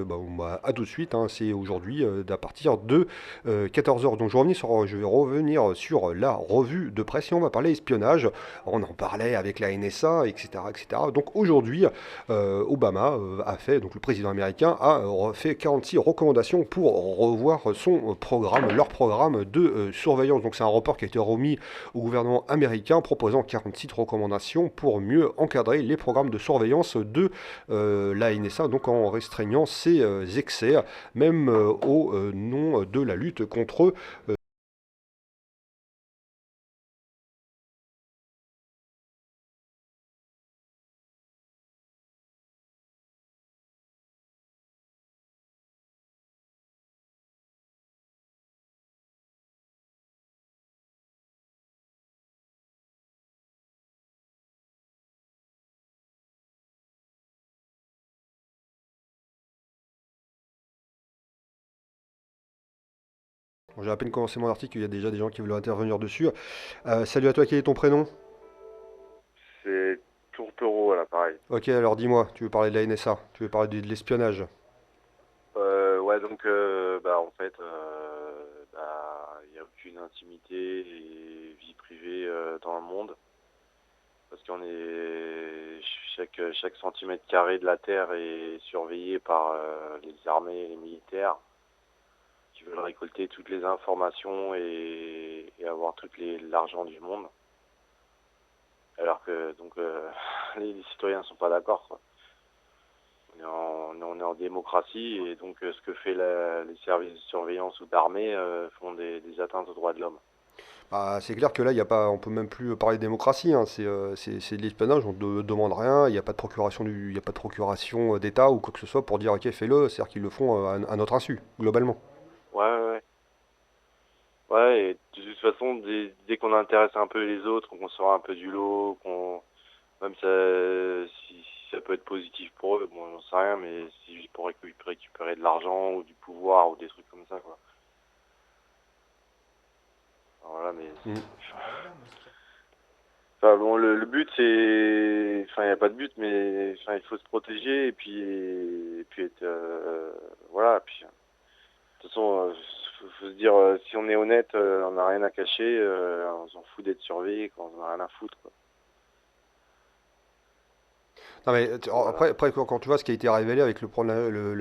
À tout de suite, c'est aujourd'hui à partir de 14h. Donc je vais revenir sur la revue de presse et on va parler espionnage. On en parlait avec la NSA, etc. etc. Donc aujourd'hui, Obama a fait, donc le président américain a fait 46 recommandations pour revoir leur programme de surveillance. Donc c'est un rapport qui a été remis au gouvernement américain proposant 46 recommandations pour mieux encadrer les programmes de surveillance de la NSA, donc en restreignant ses excès, même au nom de la lutte contre j'ai à peine commencé mon article, il y a déjà des gens qui veulent intervenir dessus. Salut à toi, quel est ton prénom? C'est Tourtereau à l'appareil. Ok, alors dis-moi, tu veux parler de la NSA, tu veux parler de l'espionnage. Ouais, donc, en fait, il n'y a aucune intimité et vie privée dans le monde. Parce qu'on est. Chaque centimètre carré de la Terre est surveillé par les armées et les militaires qui veulent récolter toutes les informations et avoir l'argent du monde. Alors que, donc, les citoyens ne sont pas d'accord, quoi. On est en démocratie et donc ce que fait les services de surveillance ou d'armée font des atteintes aux droits de l'homme. C'est clair que là, on peut même plus parler de démocratie, c'est de l'espionnage, on ne demande rien, il n'y a pas de procuration il y a pas de procuration d'État ou quoi que ce soit pour dire ok fais-le, c'est-à-dire qu'ils le font à notre insu, globalement. Ouais. Ouais, et de toute façon, dès qu'on intéresse un peu les autres, qu'on sort un peu du lot, même si ça peut être positif pour eux, bon, j'en sais rien, mais c'est juste pour récupérer de l'argent ou du pouvoir ou des trucs comme ça, quoi. Alors voilà, mais... Enfin, bon, le but, c'est... Enfin, il n'y a pas de but, mais il faut se protéger et puis être... voilà, puis... De toute façon, faut se dire, si on est honnête, on n'a rien à cacher, on s'en fout d'être surveillé, quand on n'a rien à foutre, quoi. Non, mais Voilà. après, quand tu vois ce qui a été révélé avec le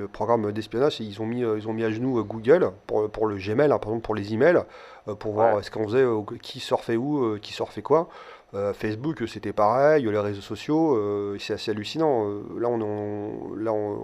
programme d'espionnage, ils ont mis à genoux Google pour le Gmail, par exemple pour les emails, pour voir Ouais. ce qu'on faisait, qui surfait où, qui surfait quoi. Facebook, c'était pareil, les réseaux sociaux, c'est assez hallucinant.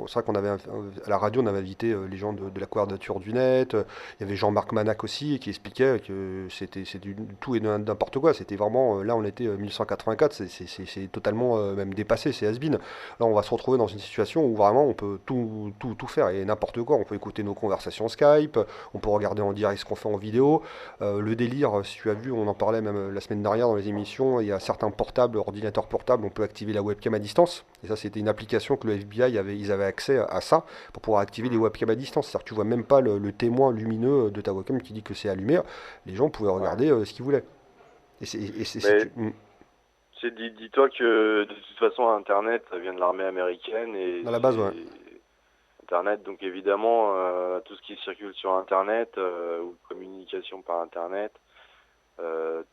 C'est vrai qu'on avait, à la radio, on avait invité les gens de la Quadrature du Net. Il y avait Jean-Marc Manac aussi qui expliquait que c'est du tout et n'importe quoi. C'était vraiment, là on était 1184, c'est totalement même dépassé, c'est has-been. Là on va se retrouver dans une situation où vraiment on peut tout faire et n'importe quoi. On peut écouter nos conversations Skype, on peut regarder en direct ce qu'on fait en vidéo. Le délire, si tu as vu, on en parlait même la semaine dernière dans les émissions, il y a certains portables, ordinateurs portables, on peut activer la webcam à distance. Et ça, c'était une application que le FBI ils avaient accès à ça pour pouvoir activer les webcams à distance. C'est-à-dire que tu vois même pas le témoin lumineux de ta webcam qui dit que c'est allumé. Les gens pouvaient Ouais. regarder ce qu'ils voulaient. Mais dis-toi que de toute façon, Internet, ça vient de l'armée américaine et à la base, ouais. c'est Internet, donc évidemment, tout ce qui circule sur Internet ou communication par Internet,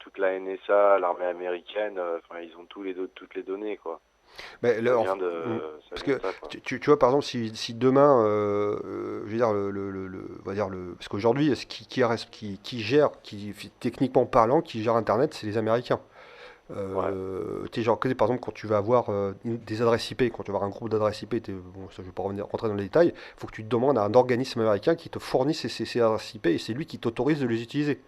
toute la NSA, l'armée américaine, enfin, ils ont toutes les données, quoi. Mais Ça le- en- vient de, mm. ça Parce vient de que ça, quoi. tu vois, par exemple, si demain, je veux dire, on va dire parce qu'aujourd'hui, qui gère, techniquement parlant, qui gère Internet, c'est les Américains. Ouais. T'es genre, par exemple, quand tu vas avoir des adresses IP, quand tu vas avoir un groupe d'adresses IP, bon, ça, je vais pas rentrer dans les détails, il faut que tu te demandes à un organisme américain qui te fournit ces adresses IP et c'est lui qui t'autorise de les utiliser.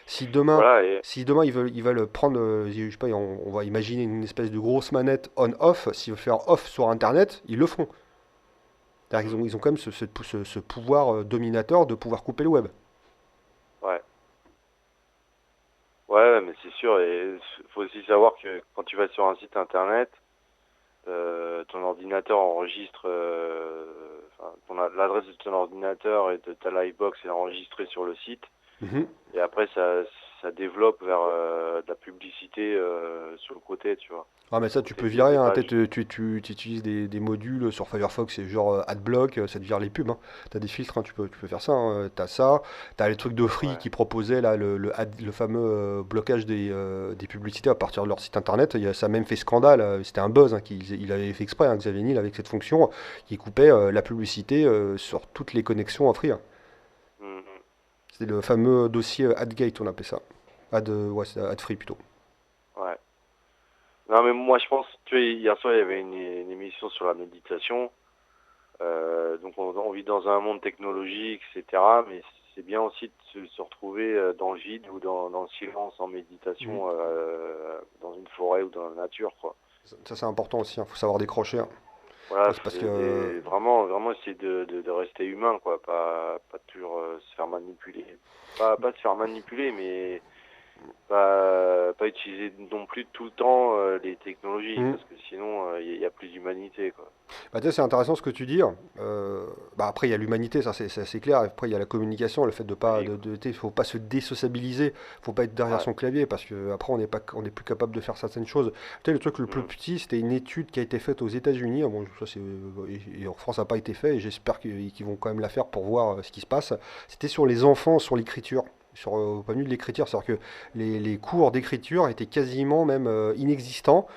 Si demain, Voilà, et si demain ils veulent prendre, je sais pas, on va imaginer une espèce de grosse manette on-off, s'ils veulent faire off sur Internet, ils le feront. C'est-à-dire qu'ils ont quand même ce pouvoir dominateur de pouvoir couper le web. ouais. Ouais, mais c'est sûr, et faut aussi savoir que quand tu vas sur un site internet, ton ordinateur enregistre, enfin, l'adresse de ton ordinateur et de ta livebox est enregistrée sur le site, Mhm. et après ça développe vers de la publicité sur le côté, tu vois. Ah mais ça tu Donc peux des virer, hein. pages. Tu utilises des modules sur Firefox, c'est genre AdBlock, ça te vire les pubs, hein. T'as des filtres, hein, tu peux faire ça, hein. T'as ça, t'as les trucs de Free Ouais, qui proposaient là le fameux blocage des publicités à partir de leur site internet. Ça a même fait scandale, c'était un buzz, hein, il avait fait exprès, hein, Xavier Niel avec cette fonction qui coupait la publicité sur toutes les connexions à Free, hein. mhm, C'était le fameux dossier AdGate, on appelait ça. Ouais, c'est AdFree plutôt. ouais. Non, mais moi je pense, tu vois, hier soir il y avait une émission sur la méditation. Donc on vit dans un monde technologique, etc. Mais c'est bien aussi de se retrouver dans le vide ou dans le silence en Mhm. méditation, dans une forêt ou dans la nature, quoi. Ça c'est important aussi, il faut savoir décrocher, hein. Voilà, C'est parce que vraiment essayer de rester humain, quoi, pas toujours se faire manipuler. Pas se faire manipuler, mais pas utiliser non plus tout le temps les technologies, hmm. parce que sinon il y a plus d'humanité, quoi. Bah, tu sais, c'est intéressant ce que tu dis. Bah, après, il y a l'humanité, ça c'est assez clair. Après, il y a la communication, le fait de pas, Oui, faut pas se désociabiliser, faut pas être derrière ouais. son clavier parce que après on n'est plus capable de faire certaines choses. Tu sais, le truc le plus Mm. petit, c'était une étude qui a été faite aux États-Unis. Bon, ça c'est, et en France, ça n'a pas été fait et j'espère qu'ils vont quand même la faire pour voir ce qui se passe. C'était sur les enfants, sur l'écriture. Au point de vue de l'écriture, c'est-à-dire que les cours d'écriture étaient quasiment même inexistants.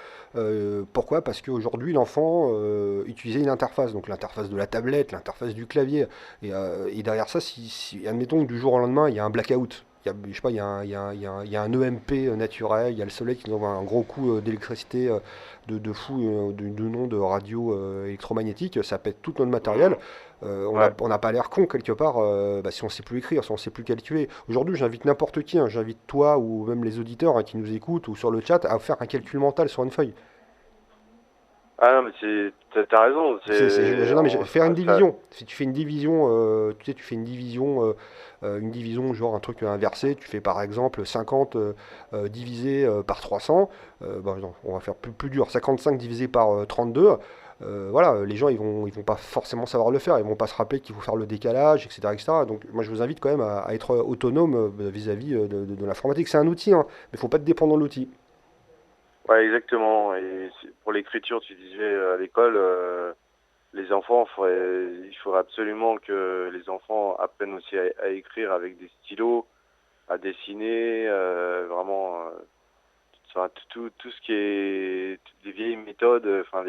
Pourquoi? Parce qu'aujourd'hui, l'enfant utilisait une interface, donc l'interface de la tablette, l'interface du clavier. Et derrière ça, admettons que du jour au lendemain, il y a un blackout. Je sais pas, il y a un EMP naturel, il y a le soleil qui nous envoie un gros coup d'électricité de fou, de nom de radio électromagnétique, ça pète tout notre matériel. Mm. Ouais. On n'a pas l'air con quelque part bah, si on sait plus écrire, si on sait plus calculer. Aujourd'hui, j'invite n'importe qui, hein, j'invite toi ou même les auditeurs hein, qui nous écoutent ou sur le chat à faire un calcul mental sur une feuille. Ah non, mais t'as raison, Non, mais faire une ça, division. Si tu fais une division, tu sais, tu fais une division genre un truc inversé, tu fais par exemple 50 divisé par 300, bah, non, on va faire plus dur, 55 divisé par 32. Voilà, les gens ils vont pas forcément savoir le faire, ils vont pas se rappeler qu'il faut faire le décalage, etc., etc. Donc moi je vous invite quand même à être autonome vis-à-vis de l'informatique. C'est un outil, hein, mais il faut pas être dépendant de l'outil. ouais, exactement. Et pour l'écriture, tu disais à l'école, les enfants, il faudrait absolument que les enfants apprennent aussi à écrire avec des stylos, à dessiner, vraiment, enfin, tout ce qui est toutes les vieilles méthodes, enfin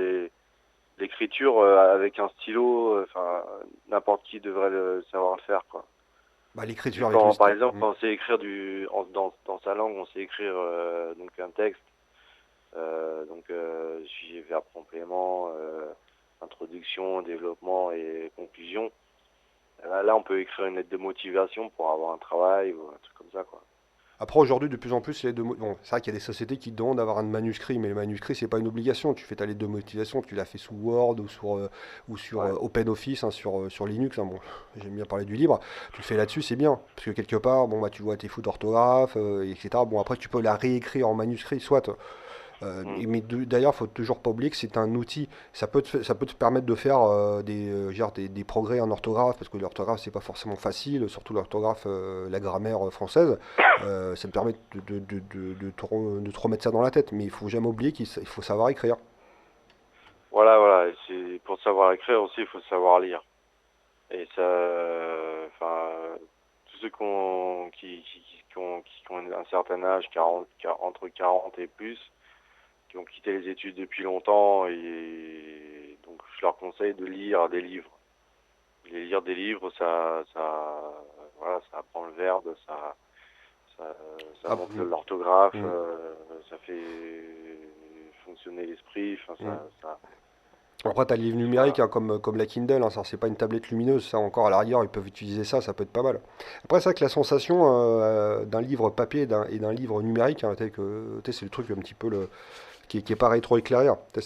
l'écriture avec un stylo, enfin n'importe qui devrait savoir le faire, quoi. Bah, Et l'écriture avec le quand, par style. exemple, quand on sait écrire dans sa langue, on sait écrire donc un texte, sujet, verbe, complément, introduction, développement et conclusion. Là, on peut écrire une lettre de motivation pour avoir un travail ou un truc comme ça, quoi. Après, aujourd'hui, de plus en plus, bon, c'est vrai qu'il y a des sociétés qui te demandent d'avoir un manuscrit, mais le manuscrit, c'est pas une obligation. Tu fais ta lettre de motivation, tu l'as fait sous Word ou sur Ouais, OpenOffice, hein, sur Linux, hein. Bon, j'aime bien parler du libre. Tu le fais là-dessus, c'est bien. Parce que quelque part, bon, bah, tu vois tes fautes d'orthographe, etc. Bon, après, tu peux la réécrire en manuscrit, soit. Mais d'ailleurs, faut toujours pas oublier que c'est un outil. Ça peut te permettre de faire genre des progrès en orthographe, parce que l'orthographe, c'est pas forcément facile, surtout l'orthographe, la grammaire française. Ça me permet de te remettre ça dans la tête. Mais il faut jamais oublier qu'il faut savoir écrire. Voilà. Et c'est pour savoir écrire aussi, il faut savoir lire. Et ça, enfin, tous ceux qui ont un certain âge, entre 40 et plus, qui ont quitté les études depuis longtemps, et donc je leur conseille de lire des livres. Lire des livres, voilà, ça apprend le verbe, ça, ça Ah, montre l'orthographe, mm, ça fait fonctionner l'esprit, enfin, mm. ça, Après, tu as les livres numériques voilà. hein, comme la Kindle, hein, ça c'est pas une tablette lumineuse, ça encore à la rigueur, ils peuvent utiliser ça, ça peut être pas mal. Après, c'est vrai que la sensation d'un livre papier et d'un livre numérique, hein, c'est le truc un petit peu qui est pas rétroéclair. Ça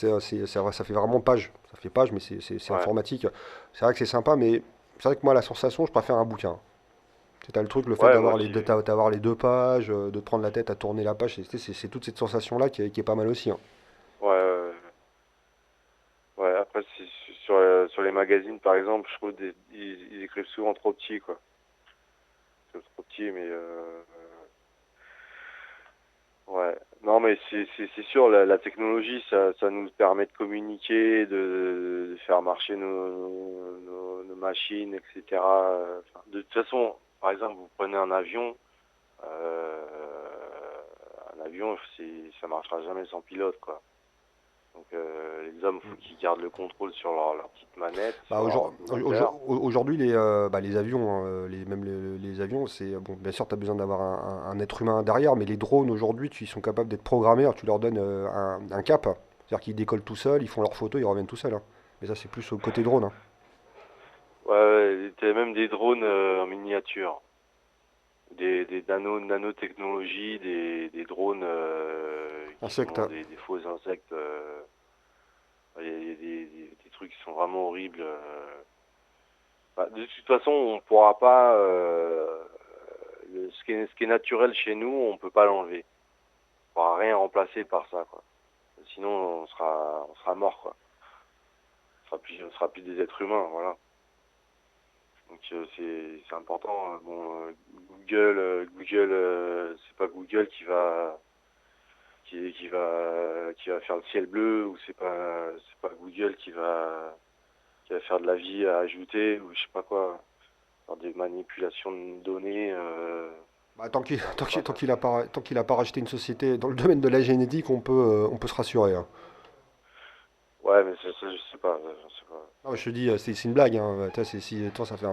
fait vraiment page, ça fait page, mais c'est Ouais, informatique. C'est vrai que c'est sympa, mais c'est vrai que moi, la sensation, je préfère un bouquin. Tu as le truc, le fait ouais, moi aussi. d'avoir les deux pages, de te prendre la tête à tourner la page, c'est toute cette sensation-là qui est pas mal aussi, hein. Ouais, ouais. Après, sur les magazines, par exemple, je trouve ils écrivent souvent trop petit, quoi. C'est trop petit, mais ouais. Non, mais c'est sûr, la technologie, ça nous permet de communiquer, de faire marcher nos machines, etc. Enfin, de toute façon, par exemple, vous prenez euh, un avion, ça marchera jamais sans pilote, quoi. Donc les hommes, faut qu'ils gardent le contrôle sur leur petite manette, Bah, sur leur ordinateur. aujourd'hui, les avions, hein, même les avions, bon, bien sûr, tu as besoin d'avoir un être humain derrière, mais les drones aujourd'hui, ils sont capables d'être programmés. Alors, tu leur donnes un cap, c'est-à-dire qu'ils décollent tout seuls, ils font leurs photos, ils reviennent tout seuls, hein. Mais ça, c'est plus au côté drone, hein. Ouais, t'as même des drones en miniature, des nanotechnologies, des drones qui Insectes, sont hein. des faux insectes. Il y a des trucs qui sont vraiment horribles. Bah, de toute façon, on pourra pas. Ce qui est naturel chez nous, on peut pas l'enlever. On pourra rien remplacer par ça, quoi. Sinon, on sera mort, quoi. On sera plus des êtres humains, voilà. Donc c'est important. Bon, Google, c'est pas Google qui va faire le ciel bleu, ou c'est pas Google qui va faire de la vie à ajouter, ou je sais pas quoi, faire des manipulations de données. Bah, tant qu'il Ça, tant ça, qu'il- tant ça, qu'il a pas, tant qu'il a pas racheté une société dans le domaine de la génétique, on peut se rassurer, hein. Ouais, mais ça, je sais pas, je sais pas. Non, mais je te dis, c'est une blague, hein. Toi, ça fait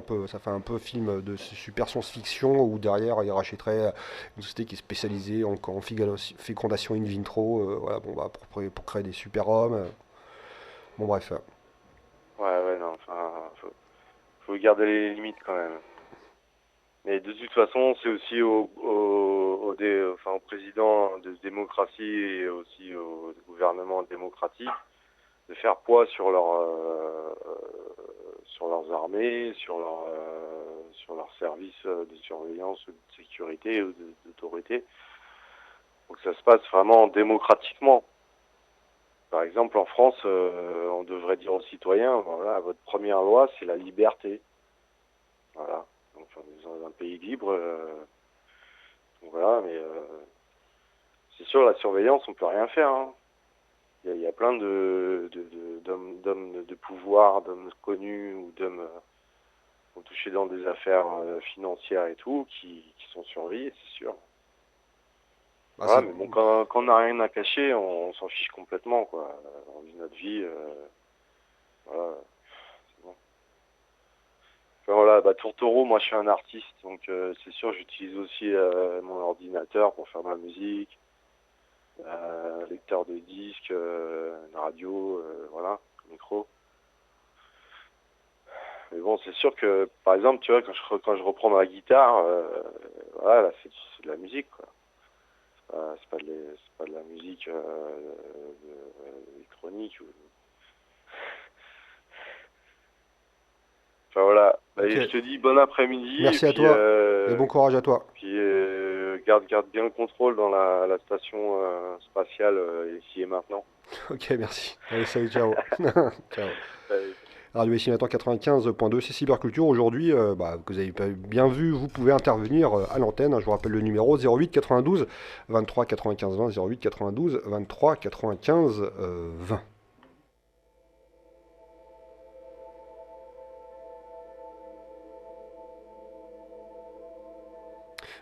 un peu film de super science-fiction où derrière il rachèterait une société qui est spécialisée en fécondation in vitro, voilà, bon, bah, pour créer des super-hommes. Bon, bref. Ouais, non, enfin, faut garder les limites quand même. Mais de toute façon, c'est aussi au président de démocratie, et aussi au gouvernement démocratique, de faire poids sur leurs armées, sur leurs services de surveillance, ou de sécurité, ou d'autorité, pour que ça se passe vraiment démocratiquement. Par exemple, en France, on devrait dire aux citoyens, voilà, votre première loi, c'est la liberté. Voilà. Donc on est dans un pays libre, donc voilà, mais c'est sûr, la surveillance, on peut rien faire, hein. Il y a plein d'hommes de pouvoir, d'hommes connus, ou d'hommes qui ont touché dans des affaires financières et tout, qui sont surveillés, c'est sûr. Bah, Voilà, mais bon, quand on n'a rien à cacher, on s'en fiche complètement, quoi. On vit notre vie, voilà, c'est bon. Enfin, voilà, bah, Tourtereau, moi je suis un artiste, donc c'est sûr, j'utilise aussi mon ordinateur pour faire de la musique, lecteur de disques, une radio, voilà, micro. Mais bon, c'est sûr que, par exemple, tu vois, quand je reprends ma guitare, voilà, là, c'est de la musique, quoi. C'est pas de la musique électronique. Enfin voilà. Bah, ok. et je te dis bon après-midi, et Merci à puis, toi et bon courage à toi. garde bien le contrôle dans la station spatiale ici et maintenant. Ok, merci. Allez, salut, ciao. Ciao. Euh, Radio ici maintenant 95.2, c'est Cyberculture. Aujourd'hui, vous avez pas bien vu, vous pouvez intervenir à l'antenne. Je vous rappelle le numéro 08 92 23 95 20, 08 92 23 95 20.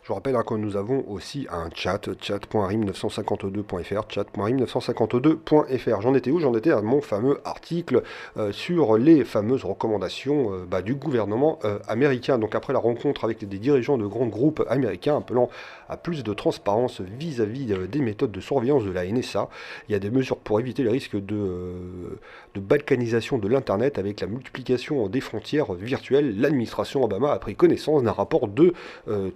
Je vous rappelle que nous avons aussi un chat, chat.rim952.fr, chat.rim952.fr. J'en étais où? J'en étais à mon fameux article sur les fameuses recommandations du gouvernement américain. Donc après la rencontre avec des dirigeants de grands groupes américains appelant à plus de transparence vis-à-vis des méthodes de surveillance de la NSA, il y a des mesures pour éviter les risques de balkanisation de l'Internet avec la multiplication des frontières virtuelles. L'administration Obama a pris connaissance d'un rapport de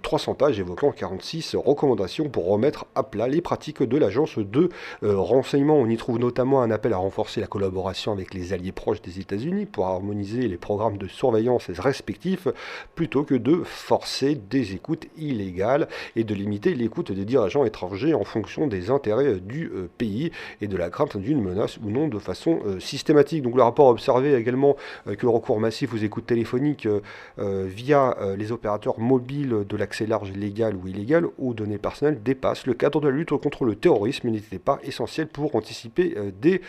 300 pages évoquant 46 recommandations pour remettre à plat les pratiques de l'agence de renseignement. On y trouve notamment un appel à renforcer la collaboration avec les alliés proches des États-Unis pour harmoniser les programmes de surveillance respectifs plutôt que de forcer des écoutes illégales et de limiter l'écoute des dirigeants étrangers en fonction des intérêts du pays et de la crainte d'une menace ou non de façon systématique. Donc le rapport a observé également que le recours massif aux écoutes téléphoniques via les opérateurs mobiles de l'accès large légal ou illégal aux données personnelles dépasse le cadre de la lutte contre le terrorisme et n'était pas essentiel pour anticiper des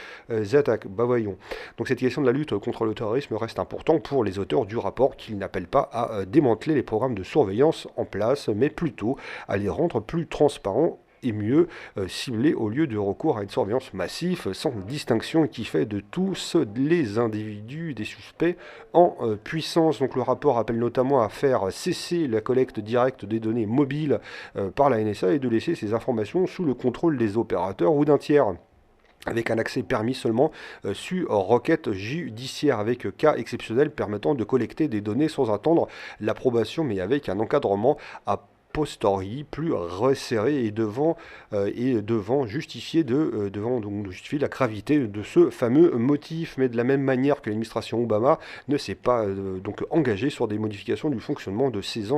attaques. Bah voyons. Donc cette question de la lutte contre le terrorisme reste importante pour les auteurs du rapport qu'ils n'appellent pas à démanteler les programmes de surveillance en place, mais plutôt à les rendre plus transparents et mieux ciblés au lieu de recours à une surveillance massive sans distinction qui fait de tous les individus des suspects en puissance. Donc le rapport appelle notamment à faire cesser la collecte directe des données mobiles par la NSA et de laisser ces informations sous le contrôle des opérateurs ou d'un tiers avec un accès permis seulement sur requête judiciaire, avec cas exceptionnels permettant de collecter des données sans attendre l'approbation, mais avec un encadrement à posteriori plus resserré et devant justifier la gravité de ce fameux motif. Mais de la même manière que l'administration Obama ne s'est pas donc engagée sur des modifications du fonctionnement de ces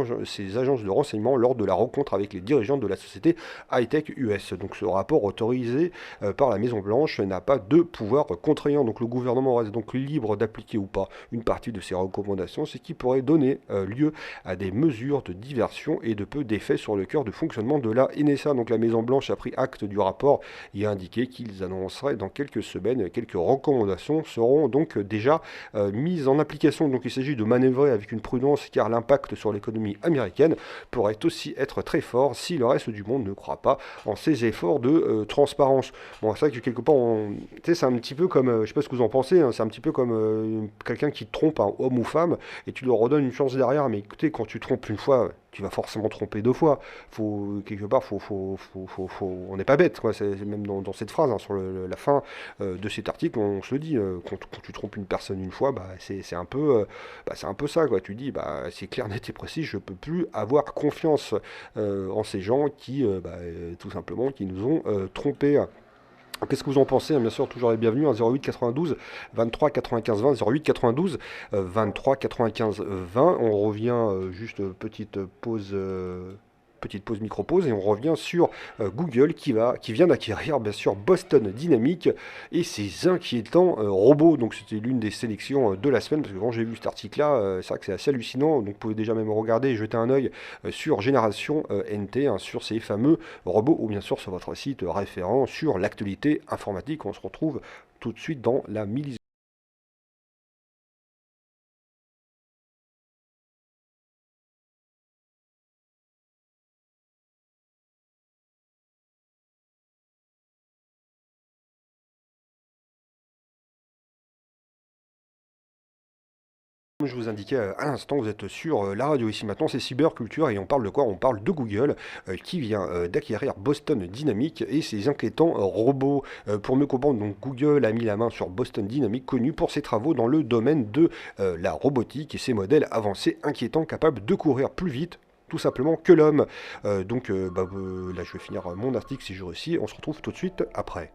agences de renseignement lors de la rencontre avec les dirigeants de la société high-tech US. Donc ce rapport autorisé par la Maison Blanche n'a pas de pouvoir contraignant. Donc le gouvernement reste donc libre d'appliquer ou pas une partie de ces recommandations, ce qui pourrait donner lieu à des mesures de diversion et de peu d'effets sur le cœur de fonctionnement de la NSA. Donc la Maison Blanche a pris acte du rapport et a indiqué qu'ils annonceraient dans quelques semaines quelques recommandations seront donc déjà mises en application. Donc il s'agit de manœuvrer avec une prudence car l'impact sur l'économie américaine pourrait aussi être très fort si le reste du monde ne croit pas en ces efforts de transparence. Bon, c'est vrai que quelque part, c'est un petit peu comme, je sais pas ce que vous en pensez, hein, c'est un petit peu comme quelqu'un qui te trompe, un homme ou femme, et tu leur redonnes une chance derrière. Mais écoutez, quand tu trompes une fois, tu vas forcément tromper deux fois. Quelque part, on n'est pas bête, quoi. C'est même dans cette phrase, hein, sur la fin de cet article, on se le dit, quand tu trompes une personne une fois, c'est un peu ça, quoi. Tu dis, c'est clair, net et précis, je peux plus avoir confiance en ces gens qui, tout simplement, qui nous ont trompés. Qu'est-ce que vous en pensez? Bien sûr, toujours les bienvenus, 08 92 23 95 20, 08 92 23 95 20. On revient juste petite pause micro-pause et on revient sur Google qui vient d'acquérir bien sûr Boston Dynamics et ses inquiétants robots. Donc c'était l'une des sélections de la semaine parce que quand j'ai vu cet article-là, c'est vrai que c'est assez hallucinant. Donc vous pouvez déjà même regarder et jeter un œil sur Génération NT, hein, sur ces fameux robots ou bien sûr sur votre site référent sur l'actualité informatique. On se retrouve tout de suite dans la millisecond. Comme je vous indiquais à l'instant, vous êtes sur la radio ici maintenant, c'est Cyberculture et on parle de quoi? On parle de Google qui vient d'acquérir Boston Dynamics et ses inquiétants robots. Pour mieux comprendre, donc Google a mis la main sur Boston Dynamics, connu pour ses travaux dans le domaine de la robotique et ses modèles avancés inquiétants capables de courir plus vite tout simplement que l'homme. Là je vais finir mon article si je réussis, on se retrouve tout de suite après.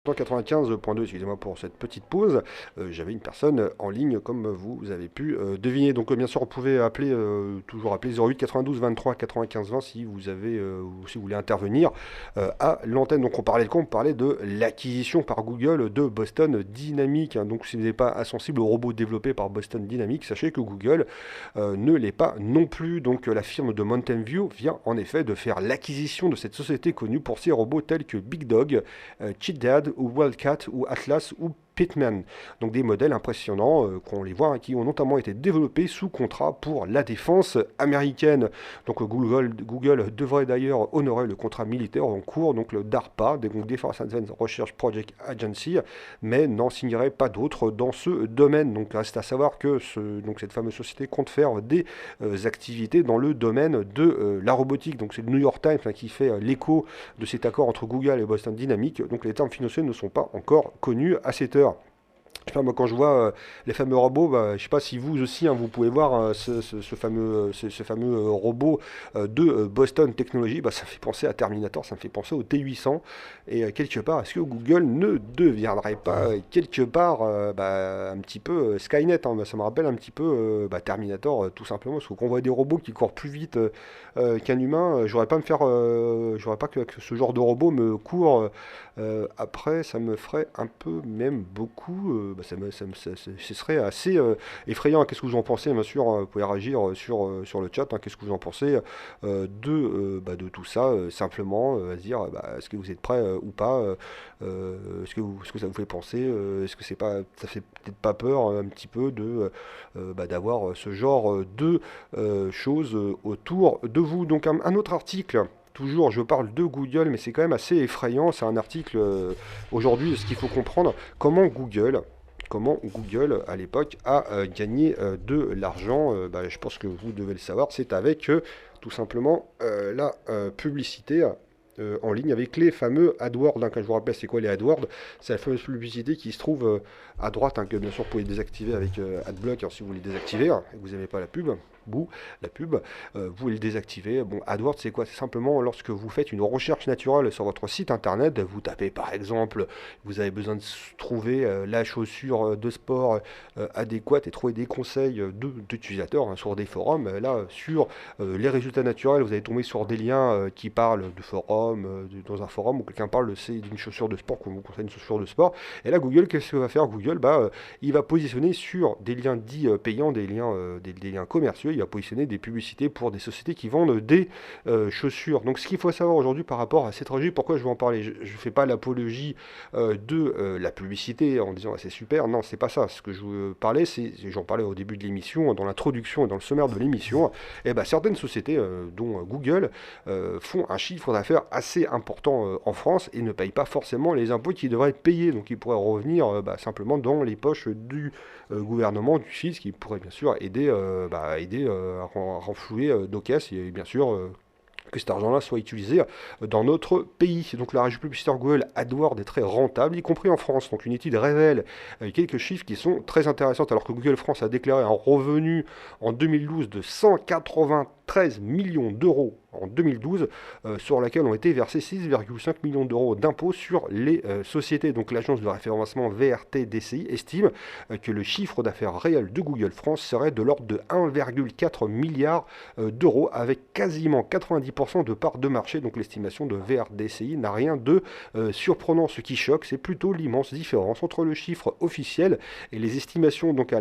95.2, excusez-moi pour cette petite pause, j'avais une personne en ligne comme vous avez pu deviner. Donc bien sûr vous pouvez appeler, toujours appeler 08 92 23 95 20 si vous avez ou si vous voulez intervenir à l'antenne. Donc on parlait de quoi? On parlait de l'acquisition par Google de Boston Dynamics, hein. Donc si vous n'êtes pas insensible aux robots développés par Boston Dynamics, sachez que Google ne l'est pas non plus. Donc la firme de Mountain View vient en effet de faire l'acquisition de cette société connue pour ses robots tels que Big Dog, Cheat Dad ou Wildcat ou Atlas ou Pitman. Donc des modèles impressionnants qu'on les voit, hein, qui ont notamment été développés sous contrat pour la défense américaine. Donc Google devrait d'ailleurs honorer le contrat militaire en cours, donc le DARPA, donc Defense Advanced Research Project Agency, mais n'en signerait pas d'autres dans ce domaine. Donc reste à savoir que cette fameuse société compte faire des activités dans le domaine de la robotique. Donc c'est le New York Times, hein, qui fait l'écho de cet accord entre Google et Boston Dynamics. Donc les termes financiers ne sont pas encore connus à cette heure. Je sais pas, moi, quand je vois les fameux robots, bah, je sais pas si vous aussi, hein, vous pouvez voir ce fameux robot de Boston Technology, bah, ça me fait penser à Terminator, ça me fait penser au T800. Et quelque part, est-ce que Google ne deviendrait pas quelque part un petit peu Skynet, hein, bah, ça me rappelle un petit peu Terminator, tout simplement, parce que quand on voit des robots qui courent plus vite qu'un humain, j'aurais pas que ce genre de robot me court après, ça me ferait un peu, même beaucoup, ce serait assez effrayant. Qu'est-ce que vous en pensez? Bien sûr, vous pouvez réagir sur le chat, hein. Qu'est-ce que vous en pensez de tout ça? Simplement, à se dire, est-ce que vous êtes prêts ou pas? Est-ce que ça vous fait penser? Est-ce que ça fait peut-être pas peur un petit peu d'avoir ce genre de choses autour de vous? Donc un autre article. Toujours, je parle de Google, mais c'est quand même assez effrayant. C'est un article aujourd'hui, ce qu'il faut comprendre, comment Google à l'époque a gagné de l'argent. Je pense que vous devez le savoir. C'est avec tout simplement la publicité en ligne avec les fameux AdWords, hein. Quand je vous rappelle c'est quoi les AdWords, c'est la fameuse publicité qui se trouve à droite, hein, que bien sûr vous pouvez désactiver avec AdBlock, hein, si vous voulez désactiver, hein, et que vous n'aimez pas la pub. La pub, vous pouvez le désactiver. Bon, AdWords, c'est quoi? C'est simplement lorsque vous faites une recherche naturelle sur votre site internet, vous tapez par exemple, vous avez besoin de trouver la chaussure de sport adéquate et trouver des conseils d'utilisateurs, hein, sur des forums. Là, sur les résultats naturels, vous allez tomber sur des liens qui parlent de forums, dans un forum où quelqu'un parle d'une chaussure de sport, qu'on vous conseille une chaussure de sport. Et là, Google, qu'est-ce que va faire Google? Il va positionner sur des liens dits payants, des liens commerciaux. Il va positionner des publicités pour des sociétés qui vendent des chaussures. Donc ce qu'il faut savoir aujourd'hui par rapport à cette revue, pourquoi je vais en parler? Je ne fais pas l'apologie de la publicité en disant c'est super, non, c'est pas ça. Ce que je veux parler, j'en parlais au début de l'émission, dans l'introduction et dans le sommaire de l'émission, certaines sociétés, dont Google, font un chiffre d'affaires assez important en France et ne payent pas forcément les impôts qu'ils devraient payer. Donc ils pourraient revenir simplement dans les poches du gouvernement, du fisc, qui pourrait bien sûr aider à renflouer nos caisses et bien sûr que cet argent-là soit utilisé dans notre pays. Donc la régie publicitaire Google AdWords est très rentable, y compris en France. Donc une étude révèle quelques chiffres qui sont très intéressants, alors que Google France a déclaré un revenu en 2012 de 193 millions d'euros en 2012, sur laquelle ont été versés 6,5 millions d'euros d'impôts sur les sociétés. Donc l'agence de référencement VRT-DCI estime que le chiffre d'affaires réel de Google France serait de l'ordre de 1,4 milliard d'euros, avec quasiment 90% de part de marché. Donc l'estimation de VRT-DCI n'a rien de surprenant. Ce qui choque, c'est plutôt l'immense différence entre le chiffre officiel et les estimations. Donc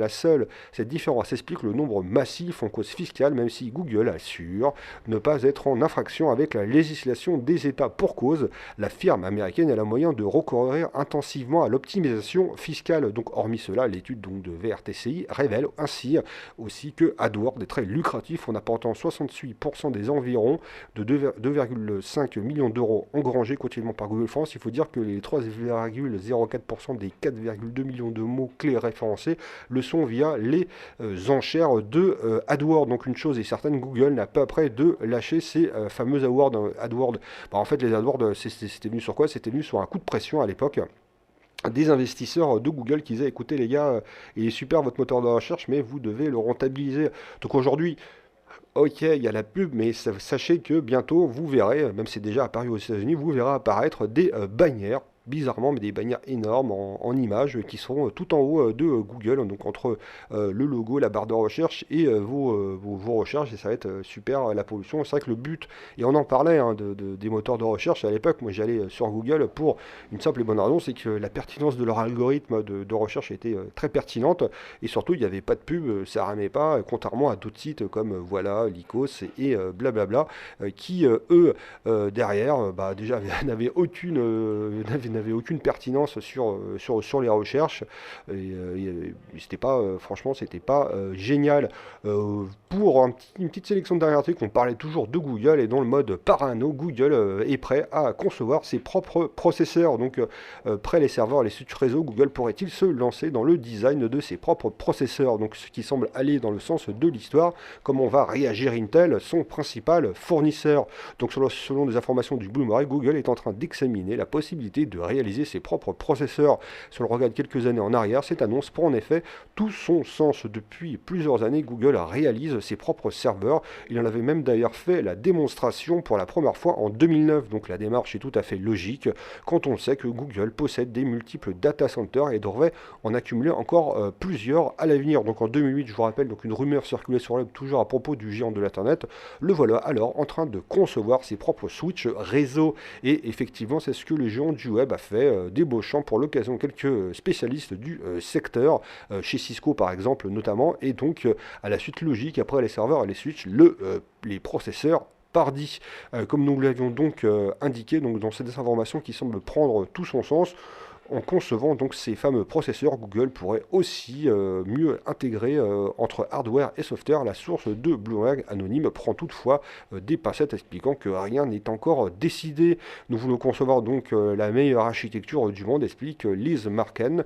cette différence explique le nombre massif en cause fiscale, même si Google assure ne pas être en infraction avec la législation des États. Pour cause, la firme américaine a la moyen de recourir intensivement à l'optimisation fiscale. Donc hormis cela, l'étude de VRTCI révèle ainsi aussi que AdWords est très lucratif en apportant 68% des environs de 2,5 millions d'euros engrangés quotidiennement par Google France. Il faut dire que les 3,04% des 4,2 millions de mots-clés référencés le sont via les enchères de AdWords. Donc une chose est certaine, Google n'a pas près de lâcher ces fameux AdWords. En fait, les AdWords, c'était venu sur quoi? C'était venu sur un coup de pression à l'époque des investisseurs de Google qui disaient écoutez les gars, il est super votre moteur de recherche, mais vous devez le rentabiliser. Donc aujourd'hui, ok, il y a la pub, mais sachez que bientôt, vous verrez, même c'est déjà apparu aux États-Unis, vous verrez apparaître des bannières bizarrement, mais des bannières énormes en images qui seront tout en haut de Google, donc entre le logo, la barre de recherche et vos recherches, et ça va être super la pollution. C'est vrai que le but, et on en parlait des moteurs de recherche à l'époque, moi j'allais sur Google pour une simple et bonne raison, c'est que la pertinence de leur algorithme de recherche était très pertinente, et surtout il n'y avait pas de pub, ça ramait pas, contrairement à d'autres sites comme Voilà, Lycos et blablabla, qui eux derrière déjà n'avaient aucune pertinence sur les recherches, et c'était pas franchement c'était pas génial. Pour une petite sélection de derniers articles, on parlait toujours de Google, et dans le mode parano, Google est prêt à concevoir ses propres processeurs. Donc près les serveurs, les switches réseau, Google pourrait-il se lancer dans le design de ses propres processeurs, donc ce qui semble aller dans le sens de l'histoire. Comment va réagir Intel, son principal fournisseur? Donc selon des informations du Bloomberg, Google est en train d'examiner la possibilité de réaliser ses propres processeurs. Si on le regarde quelques années en arrière, cette annonce prend en effet tout son sens. Depuis plusieurs années, Google réalise ses propres serveurs. Il en avait même d'ailleurs fait la démonstration pour la première fois en 2009. Donc la démarche est tout à fait logique quand on sait que Google possède des multiples data centers et devrait en accumuler encore plusieurs à l'avenir. Donc en 2008, je vous rappelle, donc une rumeur circulait sur le web toujours à propos du géant de l'Internet. Le voilà alors en train de concevoir ses propres switches réseau. Et effectivement, c'est ce que le géant du web a fait, débauchant pour l'occasion quelques spécialistes du secteur, chez Cisco par exemple notamment, et donc à la suite logique, après les serveurs et les switches, les processeurs pardi. Comme nous l'avions donc indiqué donc, dans cette information qui semble prendre tout son sens, en concevant donc ces fameux processeurs, Google pourrait aussi mieux intégrer entre hardware et software. La source de Bloomberg anonyme prend toutefois des pincettes, expliquant que rien n'est encore décidé. Nous voulons concevoir donc la meilleure architecture du monde, explique Liz Markman,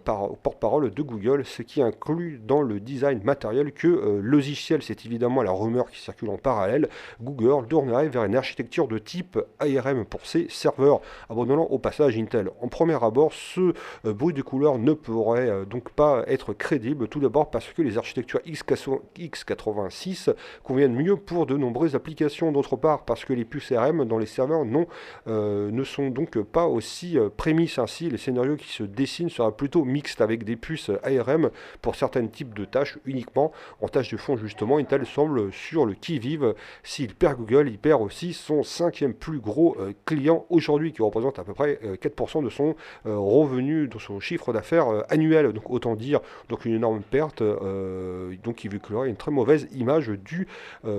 porte-parole de Google, ce qui inclut dans le design matériel que logiciel. C'est évidemment la rumeur qui circule en parallèle. Google tournerait vers une architecture de type ARM pour ses serveurs, abandonnant au passage Intel. En premier abord, ce bruit de couleur ne pourrait donc pas être crédible, tout d'abord parce que les architectures x86 conviennent mieux pour de nombreuses applications, d'autre part parce que les puces ARM dans les serveurs ne sont donc pas aussi prémices. Ainsi, les scénarios qui se dessinent sera plutôt mixte avec des puces ARM pour certains types de tâches uniquement. En tâches de fond justement, Intel semble sur le qui-vive. S'il perd Google, il perd aussi son cinquième plus gros client aujourd'hui, qui représente à peu près 4% de son revenu, de son chiffre d'affaires annuel. Donc autant dire donc une énorme perte, donc qui véhiculerait une très mauvaise image du